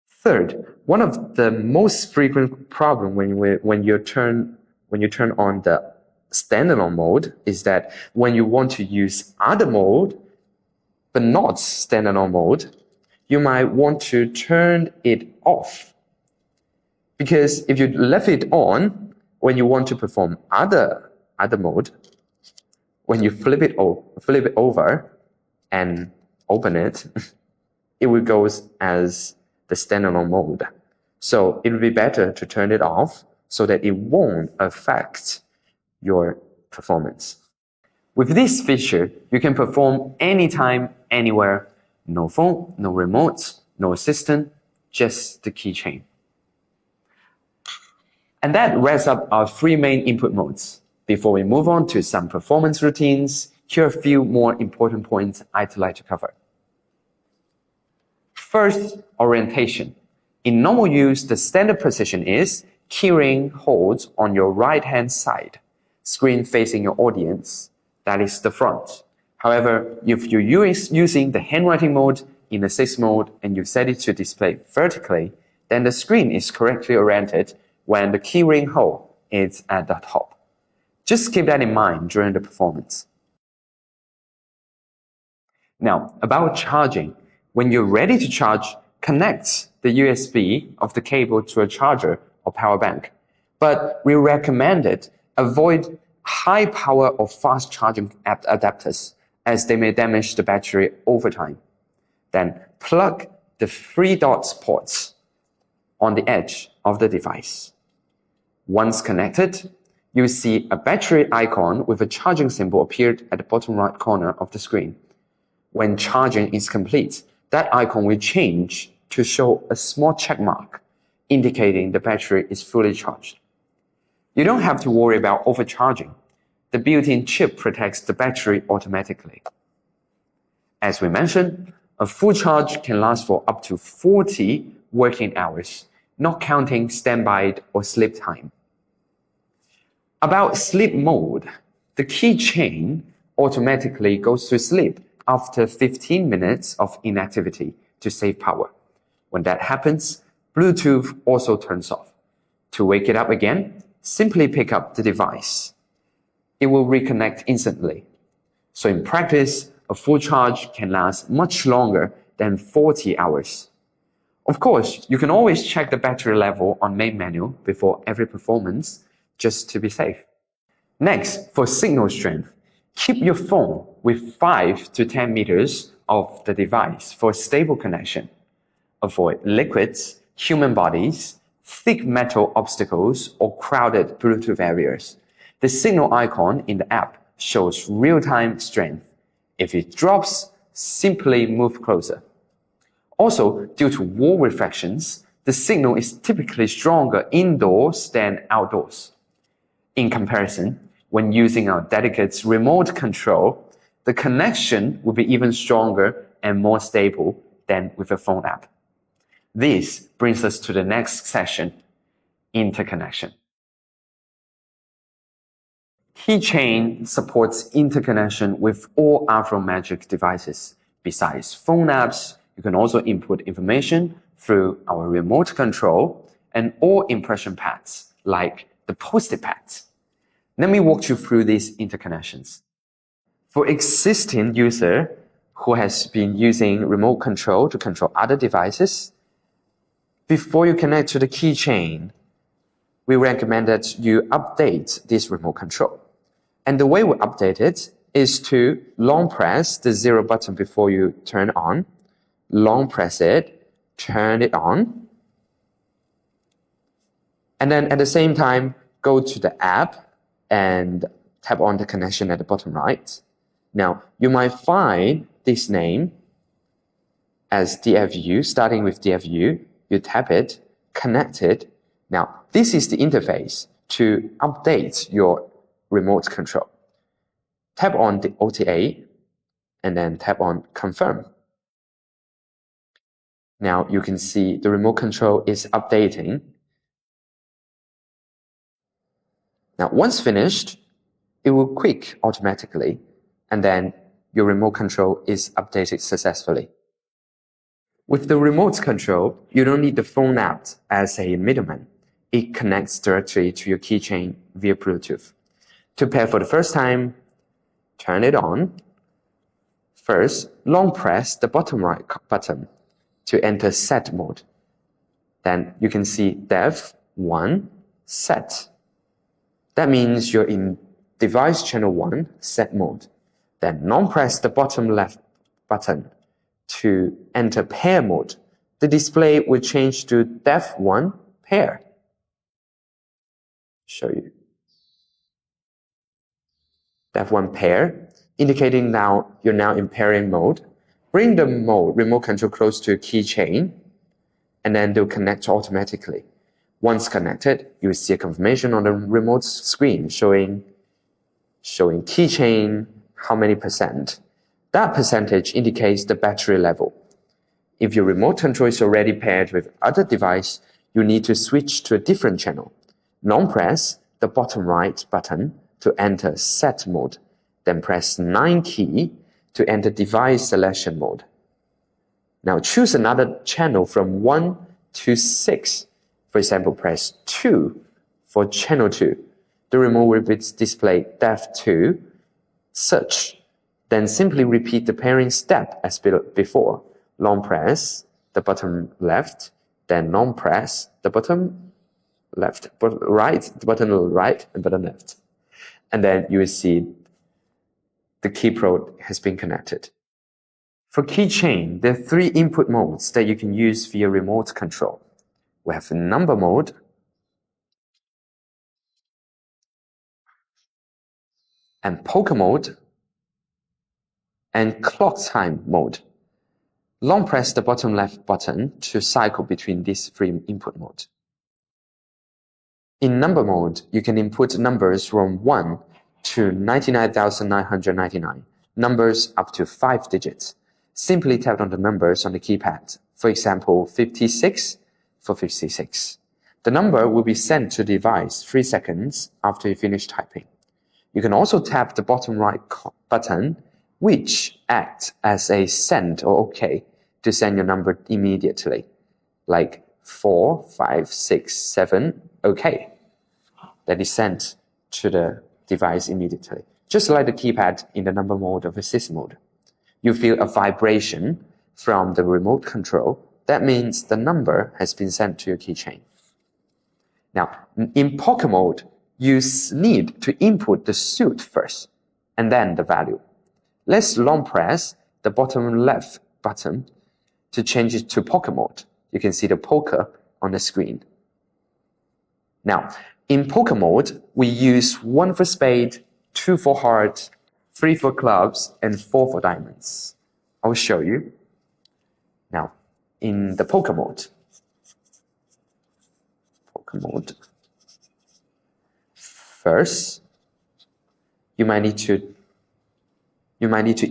Third, one of the most frequent problems when you turn on the standalone mode is that when you want to use other mode, but not standalone mode, you might want to turn it off. Because if you left it on, when you want to perform other mode, when you flip it over and open it, it will go as the standalone mode. So it would be better to turn it off so that it won't affect your performance. With this feature, you can perform anytime, anywhere. No phone, no remote, no assistant, just the keychain. And that wraps up our 3 main input modes. Before we move on to some performance routines, here are a few more important points I'd like to cover. First, orientation. In normal use, the standard position is keyring holds on your right-hand side, screen facing your audience. That is the front. However, if you're using the handwriting mode in the 6 mode and you set it to display vertically, then the screen is correctly oriented when the keyring hole is at the top. Just keep that in mind during the performance. Now, about charging. When you're ready to charge, connect the USB of the cable to a charger or power bank. But we recommend avoid high power or fast charging adapters, as they may damage the battery over time. Then plug the 3 dots ports on the edge of the device. Once connected, you see a battery icon with a charging symbol appeared at the bottom right corner of the screen. When charging is complete, that icon will change to show a small check mark, indicating the battery is fully charged. You don't have to worry about overcharging. The built-in chip protects the battery automatically. As we mentioned, a full charge can last for up to 40 working hours, not counting standby or sleep time. About sleep mode, the keychain automatically goes to sleep after 15 minutes of inactivity to save power. When that happens, Bluetooth also turns off. To wake it up again, simply pick up the device. It will reconnect instantly. So in practice, a full charge can last much longer than 40 hours. Of course, you can always check the battery level on main menu before every performance, just to be safe. Next, for signal strength, keep your phone with 5 to 10 meters of the device for a stable connection. Avoid liquids, human bodies, thick metal obstacles, or crowded Bluetooth areas. The signal icon in the app shows real-time strength. If it drops, simply move closer. Also, due to wall reflections, the signal is typically stronger indoors than outdoors. In comparison, when using our dedicated remote control, the connection will be even stronger and more stable than with a phone app. This brings us to the next session, interconnection. Keychain supports interconnection with all Magic devices. Besides phone apps, you can also input information through our remote control and all impression pads, like the Post-it pads. Let me walk you through these interconnections. For existing user who has been using remote control to control other devices, before you connect to the keychain, we recommend that you update this remote control. And the way we update it is to long press the 0 button before you turn on, long press it, turn it on, and then at the same time, go to the app and tap on the connection at the bottom right. Now, you might find this name as DFU, starting with DFU. You tap it, connect it. Now, this is the interface to update your remote control. Tap on the OTA and then tap on Confirm. Now, you can see the remote control is updating. Now, once finished, it will quick automatically, and then your remote control is updated successfully. With the remote control, you don't need the phone app as a middleman. It connects directly to your keychain via Bluetooth. To pair for the first time, turn it on. First, long press the bottom right button to enter set mode. Then you can see Dev 1 set. That means you're in device channel 1 set mode. Then long press the bottom left button to enter pair mode. The display will change to Dev 1 pair. Show you. Dev 1 pair, indicating now you're now in pairing mode. Bring the remote control close to keychain, and then they'll connect automatically. Once connected, you will see a confirmation on the remote screen showing keychain, how many %. That percentage indicates the battery level. If your remote control is already paired with other device, you need to switch to a different channel. Long press the bottom right button to enter set mode, then press 9 key to enter device selection mode. Now choose another channel from 1 to 6. For example, press 2 for channel 2. The remote will display Dev2 search. Then simply repeat the pairing step as before. Long press the bottom left, then long press the bottom left, right, the button right, and button left. And then you will see the key probe has been connected. For keychain, there are 3 input modes that you can use via remote control. We have number mode, and poker mode, and clock time mode. Long press the bottom left button to cycle between these 3 input modes. In number mode, you can input numbers from 1 to 99,999, numbers up to 5 digits. Simply tap on the numbers on the keypad. For example, 56 for 56. The number will be sent to the device 3 seconds after you finish typing. You can also tap the bottom right button, which acts as a send or OK to send your number immediately, like 4, 5, 6, 7, OK. That is sent to the device immediately, just like the keypad in the number mode of assist mode. You feel a vibration from the remote control. That means the number has been sent to your keychain. Now, in poker mode, you need to input the suit first, and then the value. Let's long press the bottom left button to change it to poker mode. You can see the poker on the screen. Now, in poker mode, we use 1 for spade, 2 for heart, 3 for clubs, and 4 for diamonds. I will show you. Now, in the poker mode, first, you might need to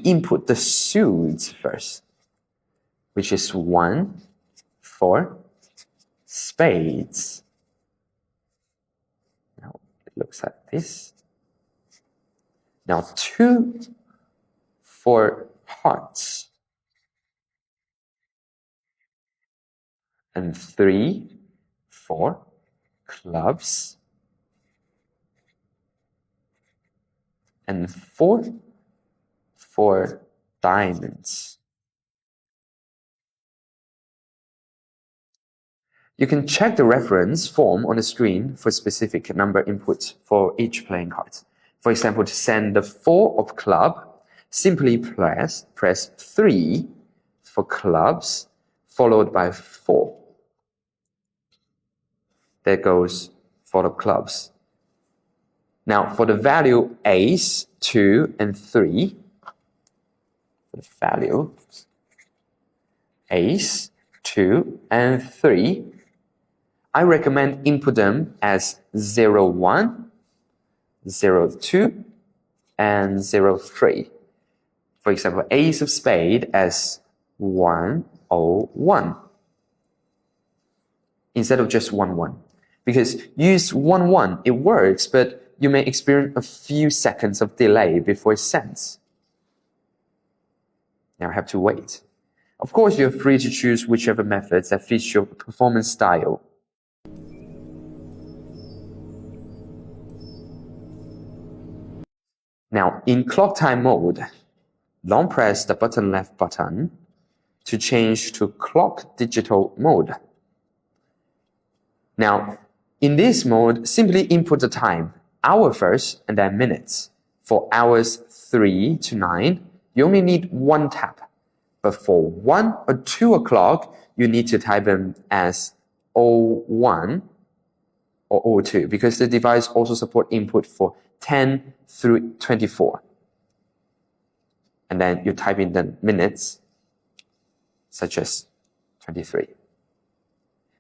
input the suit first, which is 1 for spades. Now it looks like this. Now 2 for hearts, and 3 for clubs, and 4 for diamonds. You can check the reference form on the screen for specific number inputs for each playing card. For example, to send the 4 of club, simply press 3 for clubs, followed by 4. That goes for the clubs. Now, for the value ace, 2, and 3, the value ace, 2, and 3, I recommend input them as 0, 1, 0, 2, and 0, 3. For example, ace of spade as 1, 0, 1, instead of just 1, 1. Because use 1, 1, it works, but you may experience a few seconds of delay before it sends. Now I have to wait. Of course, you're free to choose whichever methods that fits your performance style. Now, in clock time mode, long press the bottom left button to change to clock digital mode. Now, in this mode, simply input the time, hour first and then minutes. For hours 3 to 9, you only need 1 tap. But for 1 or 2 o'clock, you need to type them as 01 or 02 because the device also supports input for 10 through 24. And then you type in the minutes, such as 23.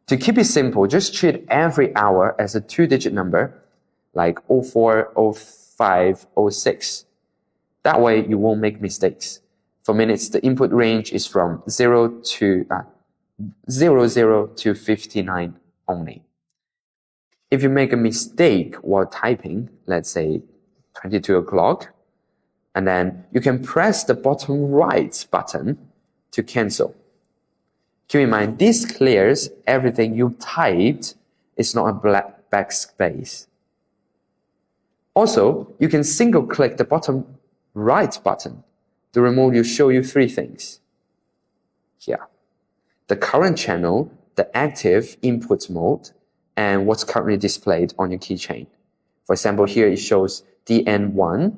To keep it simple, just treat every hour as a 2-digit number, like 04, 05, 06. That way you won't make mistakes. For minutes, the input range is from 00 to 59 only. If you make a mistake while typing, let's say 22 o'clock, and then you can press the bottom right button to cancel. Keep in mind, this clears everything you typed. It's not a black backspace. Also, you can single click the bottom right button. The remote will show you 3 things. Here, the current channel, the active input mode, and what's currently displayed on your keychain. For example, here it shows DN1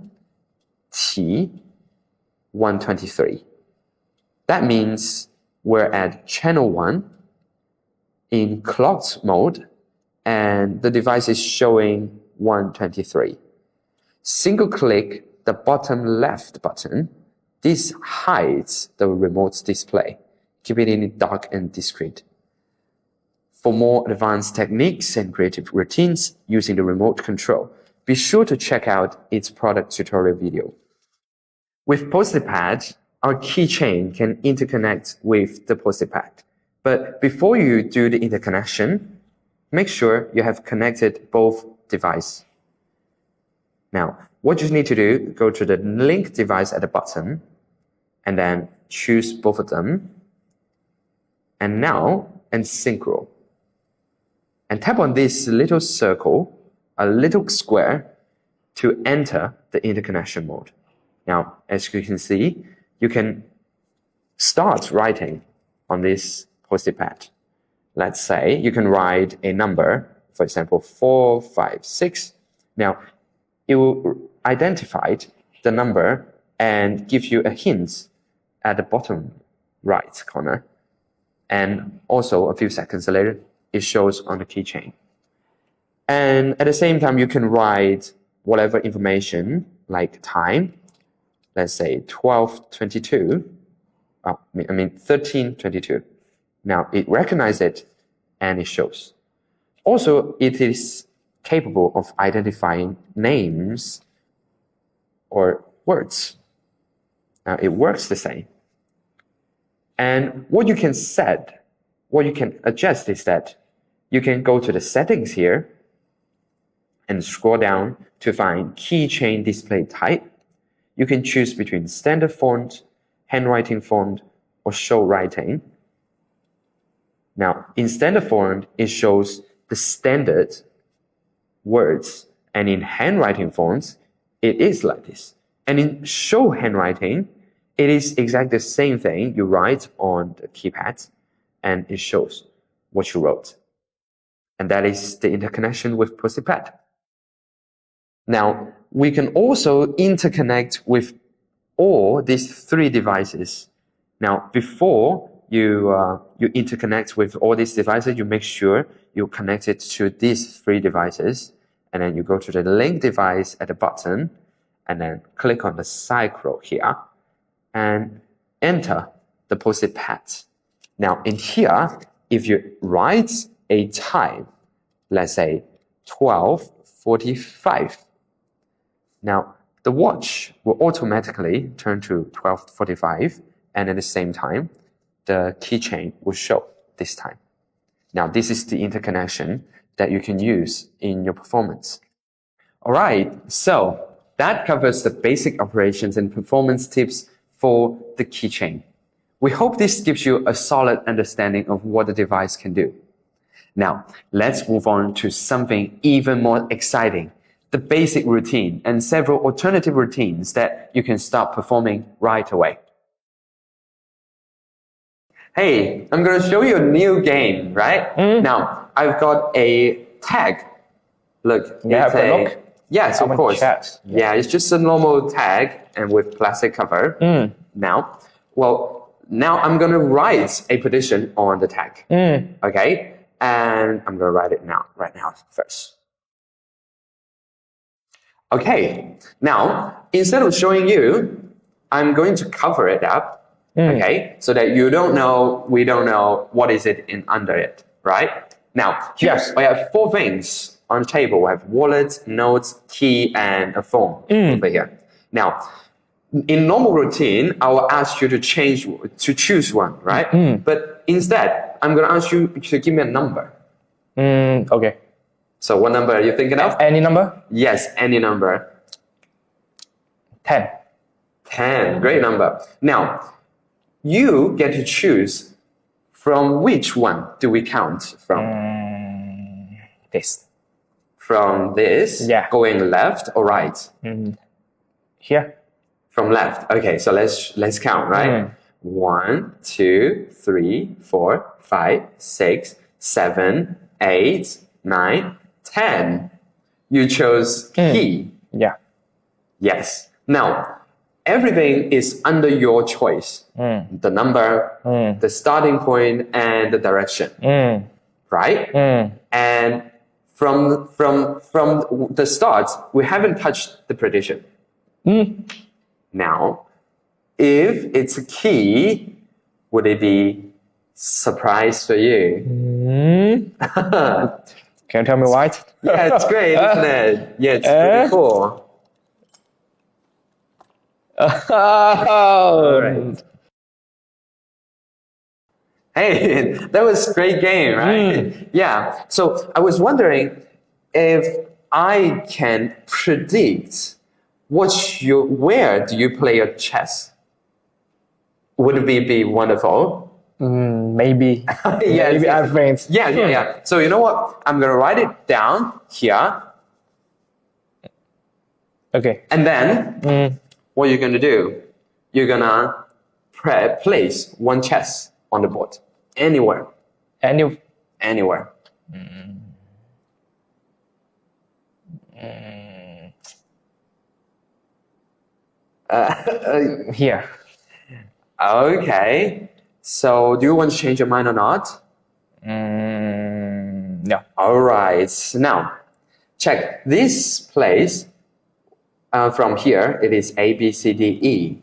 T123. That means we're at channel 1 in clocked mode, and the device is showing 123. Single click the bottom left button. This hides the remote display, keeping it dark and discreet. For more advanced techniques and creative routines using the remote control, be sure to check out its product tutorial video. With Post-it Pad, our keychain can interconnect with the Post-it Pad. But before you do the interconnection, make sure you have connected both devices. Now, what you need to do, go to the link device at the bottom, and then choose both of them. And now, and synchro. And tap on this little circle, a little square, to enter the interconnection mode. Now, as you can see, you can start writing on this Post-it Pad. Let's say you can write a number, for example, 456. Now, it will identify the number and give you a hint at the bottom right corner. And also, a few seconds later, it shows on the keychain. And at the same time, you can write whatever information, like time. Let's say 12:22. 13:22. Now, it recognizes it and it shows. Also, it is capable of identifying names or words. Now, it works the same. And what you can adjust is that you can go to the settings here and scroll down to find keychain display type. You can choose between standard font, handwriting font, or show writing. Now, in standard font, it shows the standard words, and in handwriting fonts, it is like this. And in show handwriting, it is exactly the same thing. You write on the keypad, and it shows what you wrote. And that is the interconnection with Post-it Pad. Now, we can also interconnect with all these three devices. Now, before you interconnect with all these devices, you make sure you connect it to these three devices, and then you go to the link device at the bottom, and then click on the cycle here, and enter the Post-it Pad. Now, in here, if you write a time, let's say 12:45, now the watch will automatically turn to 12:45, and at the same time, the keychain will show this time. Now, this is the interconnection that you can use in your performance. All right, so that covers the basic operations and performance tips for the keychain. We hope this gives you a solid understanding of what the device can do. Now, let's move on to something even more exciting, the basic routine and several alternative routines that you can start performing right away. Hey, I'm going to show you a new game, right? Now, I've got a tag. Look, have a look. Yes, of course. Checks. Yeah, it's just a normal tag and with plastic cover. Now, now I'm going to write a position on the tag. Okay, and I'm going to write it right now first. Okay, now instead of showing you, I'm going to cover it up. Okay, so that we don't know what is it under it, right? Now, yes, I have four things on the table. We have wallet, notes, key, and a phone over here. Now, in normal routine, I will ask you to choose one, right? But instead, I'm going to ask you to give me a number. Okay. So what number are you thinking of? Any number? Yes, any number. 10. 10, great number. Now, you get to choose from which one do we count from? This. From this, going left or right? Here. From left. Okay, so let's count, right? 1, 2, 3, 4, 5, 6, 7, 8, 9, 10. You chose key. Yeah. Yes. Now, everything is under your choice. The number, the starting point, and the direction. Right? And from the start, we haven't touched the prediction. Now, if it's a key, would it be surprise for you? Can you tell me why? Yeah, it's great, isn't it? Yeah, it's pretty cool. All right. Hey, that was a great game, right? Yeah. So I was wondering if I can predict where do you play your chess? Would it be wonderful? Maybe. Maybe I think. Yeah. So you know what? I'm gonna write it down here, Okay. and then what you're gonna do? You're gonna place one chess on the board, anywhere. Anywhere. Here. Okay. So do you want to change your mind or not? No. All right. Now, check this place. From here, it is A, B, C, D, E,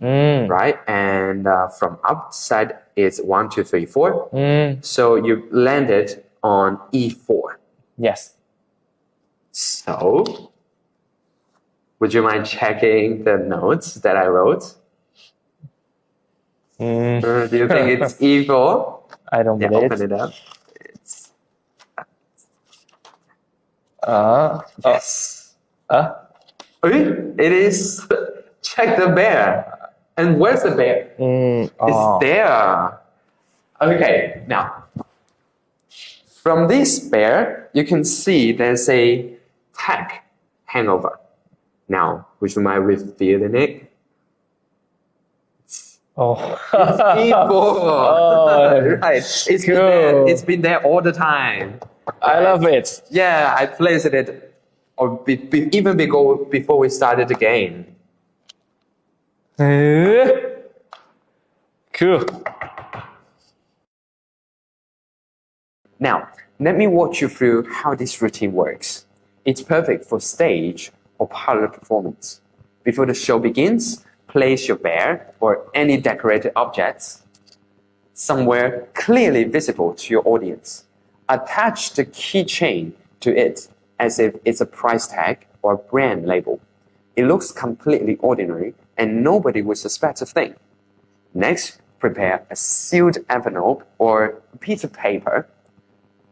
right? And from upside, it's 1, 2, 3, 4. So you landed on E4. Yes. So, would you mind checking the notes that I wrote? Do you think it's E4? I don't believe Open it up. It's yes. It is. Check the bear. And where's the bear? It's there. Okay, now from this bear, you can see there's a tag hangover. Now, would you mind revealing it? E4. Right. It's cool. been there. It's been there all the time. I love it. Yeah, I placed it even before we started the game. Cool. Now, let me walk you through how this routine works. It's perfect for stage or parlor performance. Before the show begins, place your bear or any decorated objects somewhere clearly visible to your audience. Attach the keychain to it as if it's a price tag or a brand label. It looks completely ordinary and nobody would suspect a thing. Next, prepare a sealed envelope or a piece of paper.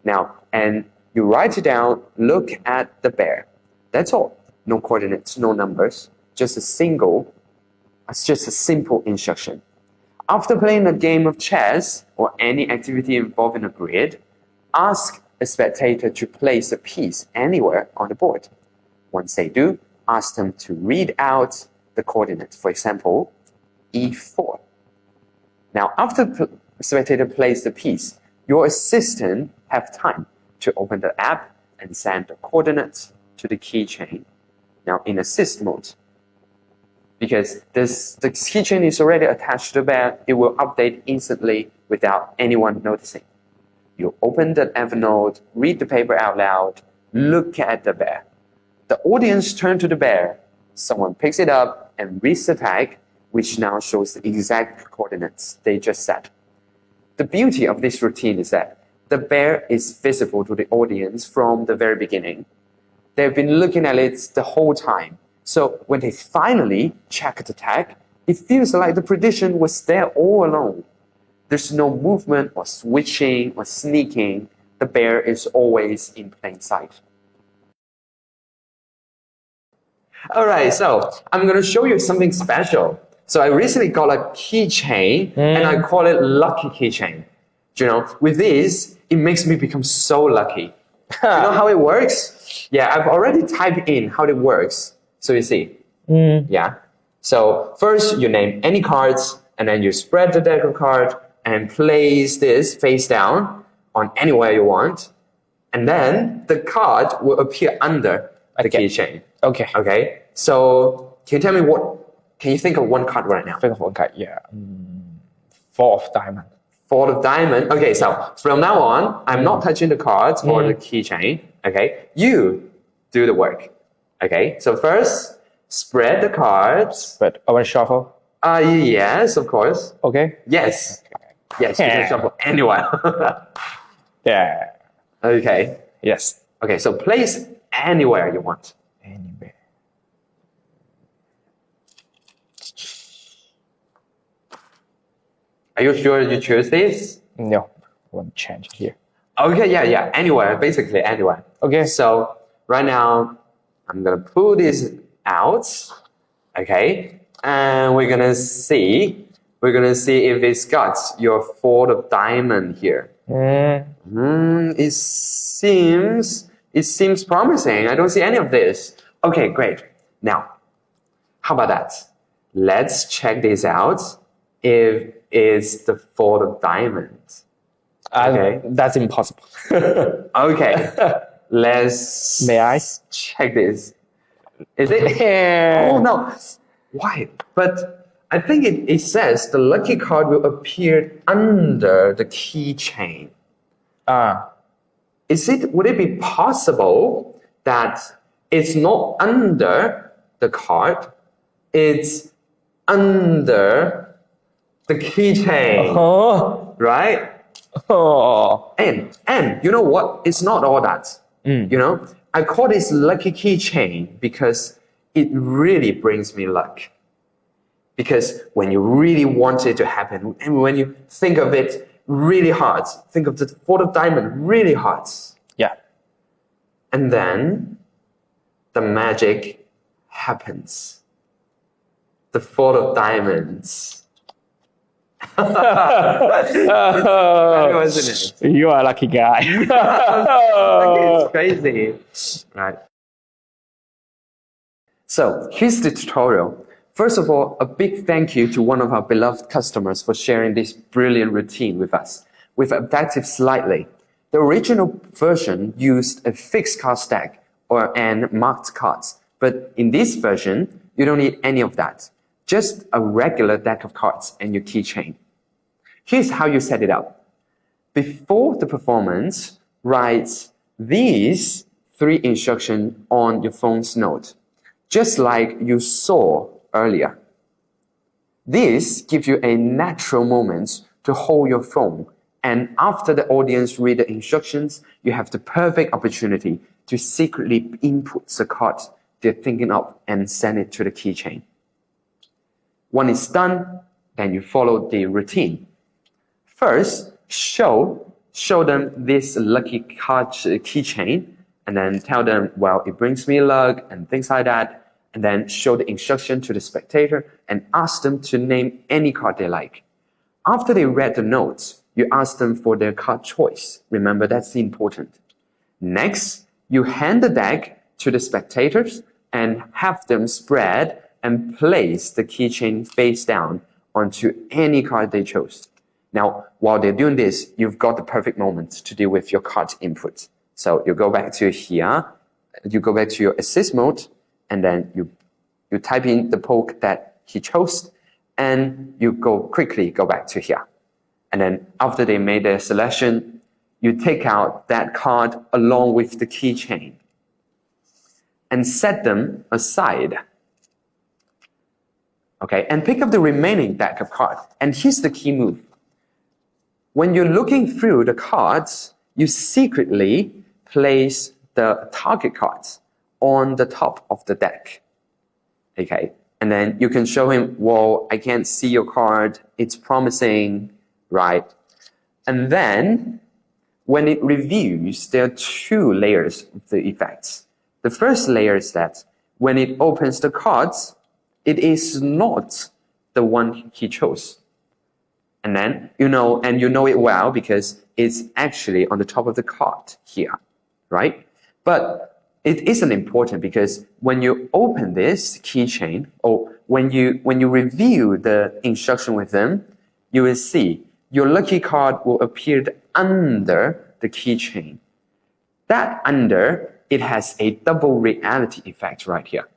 Now, and you write it down, look at the bear. That's all. No coordinates, no numbers, just a simple instruction. After playing a game of chess or any activity involving a grid, ask a spectator to place a piece anywhere on the board. Once they do, ask them to read out the coordinates. For example, E4. Now, after the spectator plays the piece, your assistant have time to open the app and send the coordinates to the keychain. Now, in assist mode, because the keychain is already attached to the bear, it will update instantly without anyone noticing. You open the envelope, read the paper out loud, look at the bear. The audience turn to the bear. Someone picks it up and reads the tag, which now shows the exact coordinates they just set. The beauty of this routine is that the bear is visible to the audience from the very beginning. They've been looking at it the whole time. So when they finally check the tag, it feels like the prediction was there all along. There's no movement or switching or sneaking. The bear is always in plain sight. Alright, so I'm going to show you something special. So I recently got a keychain and I call it Lucky Keychain. You know, with this, it makes me become so lucky. You know how it works? Yeah, I've already typed in how it works. So you see, yeah. So first you name any cards and then you spread the deck of cards and place this face down on anywhere you want. And then the card will appear under the keychain. Okay. Okay. So Can you tell me can you think of one card right now? Think of one card. Yeah. Four of diamond. Four of diamond. Okay, so from now on, I'm not touching the cards or the keychain. Okay, you do the work. Okay, so first, spread the cards. But I want to shuffle. Yes, of course. Okay. Yes. Yes, you can shuffle anyone. Yeah. Okay. Yes. Okay, so place anywhere you want. Anyway. Are you sure you choose this? No. I want to change here. Okay, yeah, anywhere, basically anywhere. Okay. So right now, I'm gonna pull this out. Okay, and we're gonna see if it's got your four of diamond here. It seems promising. I don't see any of this. Okay, great. Now, how about that? Let's check this out. If it's the four of diamonds. Okay. That's impossible. Okay. Let's May I? check this. Is it? Oh no. Why? But I think it says the lucky card will appear under the keychain. Would it be possible that it's not under the card, it's under the keychain, right? Oh. And you know what? It's not all that. You know, I call this lucky keychain because it really brings me luck. Because when you really want it to happen, and when you think of it really hard, think of the four of diamond really hard. Yeah. And then the magic happens. The four of diamonds. Wasn't it? You are a lucky guy. It's crazy. Right. So here's the tutorial. First of all, a big thank you to one of our beloved customers for sharing this brilliant routine with us. We've adapted slightly. The original version used a fixed card stack and marked cards. But in this version, you don't need any of that. Just a regular deck of cards and your keychain. Here's how you set it up. Before the performance, write these 3 instructions on your phone's note, just like you saw earlier. This gives you a natural moment to hold your phone, and after the audience read the instructions, you have the perfect opportunity to secretly input the card they're thinking of and send it to the keychain. When it's done, then you follow the routine. First, show them this lucky card keychain, and then tell them, well, it brings me luck and things like that. And then show the instruction to the spectator and ask them to name any card they like. After they read the notes, you ask them for their card choice. Remember, that's important. Next, you hand the deck to the spectators and have them spread and place the keychain face down onto any card they chose. Now, while they're doing this, you've got the perfect moment to deal with your card input. So you go back to here, you go back to your assist mode, and then you type in the poke that he chose, and you quickly go back to here. And then after they made their selection, you take out that card along with the keychain and set them aside. Okay, and pick up the remaining deck of cards. And here's the key move. When you're looking through the cards, you secretly place the target cards on the top of the deck. Okay, and then you can show him, well, I can't see your card, it's promising, right? And then when it reviews, there are 2 layers of the effects. The first layer is that when it opens the cards, it is not the one he chose. And then you know it well because it's actually on the top of the card here, right? But it isn't important because when you open this keychain, or when you review the instruction with them, you will see your lucky card will appear under the keychain. That under, it has a double reality effect right here.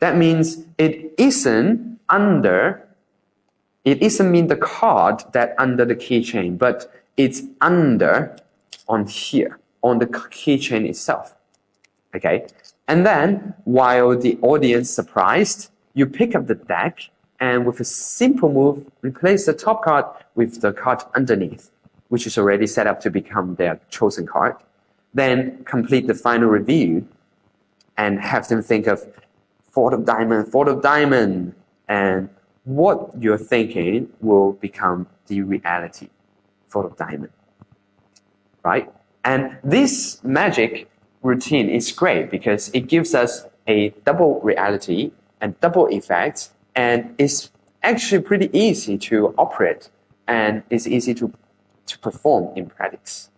That means it isn't mean the card that under the keychain, but it's under on here, on the keychain itself. Okay? And then, while the audience surprised, you pick up the deck and with a simple move, replace the top card with the card underneath, which is already set up to become their chosen card. Then complete the final review and have them think of four of diamond, and what you're thinking will become the reality, four of diamond, right? And this magic routine is great because it gives us a double reality and double effect, and it's actually pretty easy to operate and it's easy to perform in practice.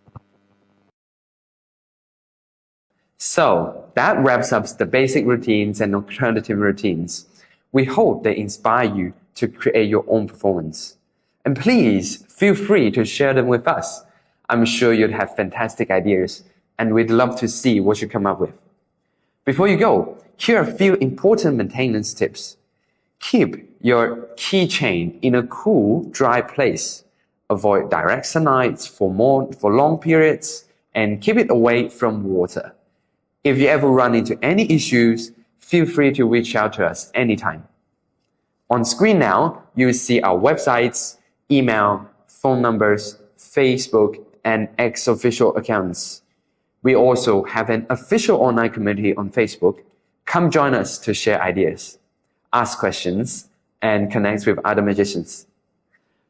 So that wraps up the basic routines and alternative routines. We hope they inspire you to create your own performance. And please feel free to share them with us. I'm sure you'd have fantastic ideas, and we'd love to see what you come up with. Before you go, here are a few important maintenance tips. Keep your keychain in a cool, dry place. Avoid direct sunlight for long periods, and keep it away from water. If you ever run into any issues, feel free to reach out to us anytime. On screen now, you will see our websites, email, phone numbers, Facebook, and X official accounts. We also have an official online community on Facebook. Come join us to share ideas, ask questions, and connect with other magicians.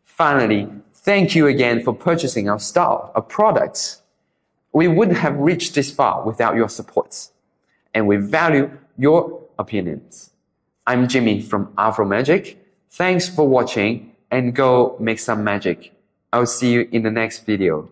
Finally, thank you again for purchasing our style, our products. We wouldn't have reached this far without your support, and we value your opinions. I'm Jimmy from Afro Magic. Thanks for watching, and go make some magic. I'll see you in the next video.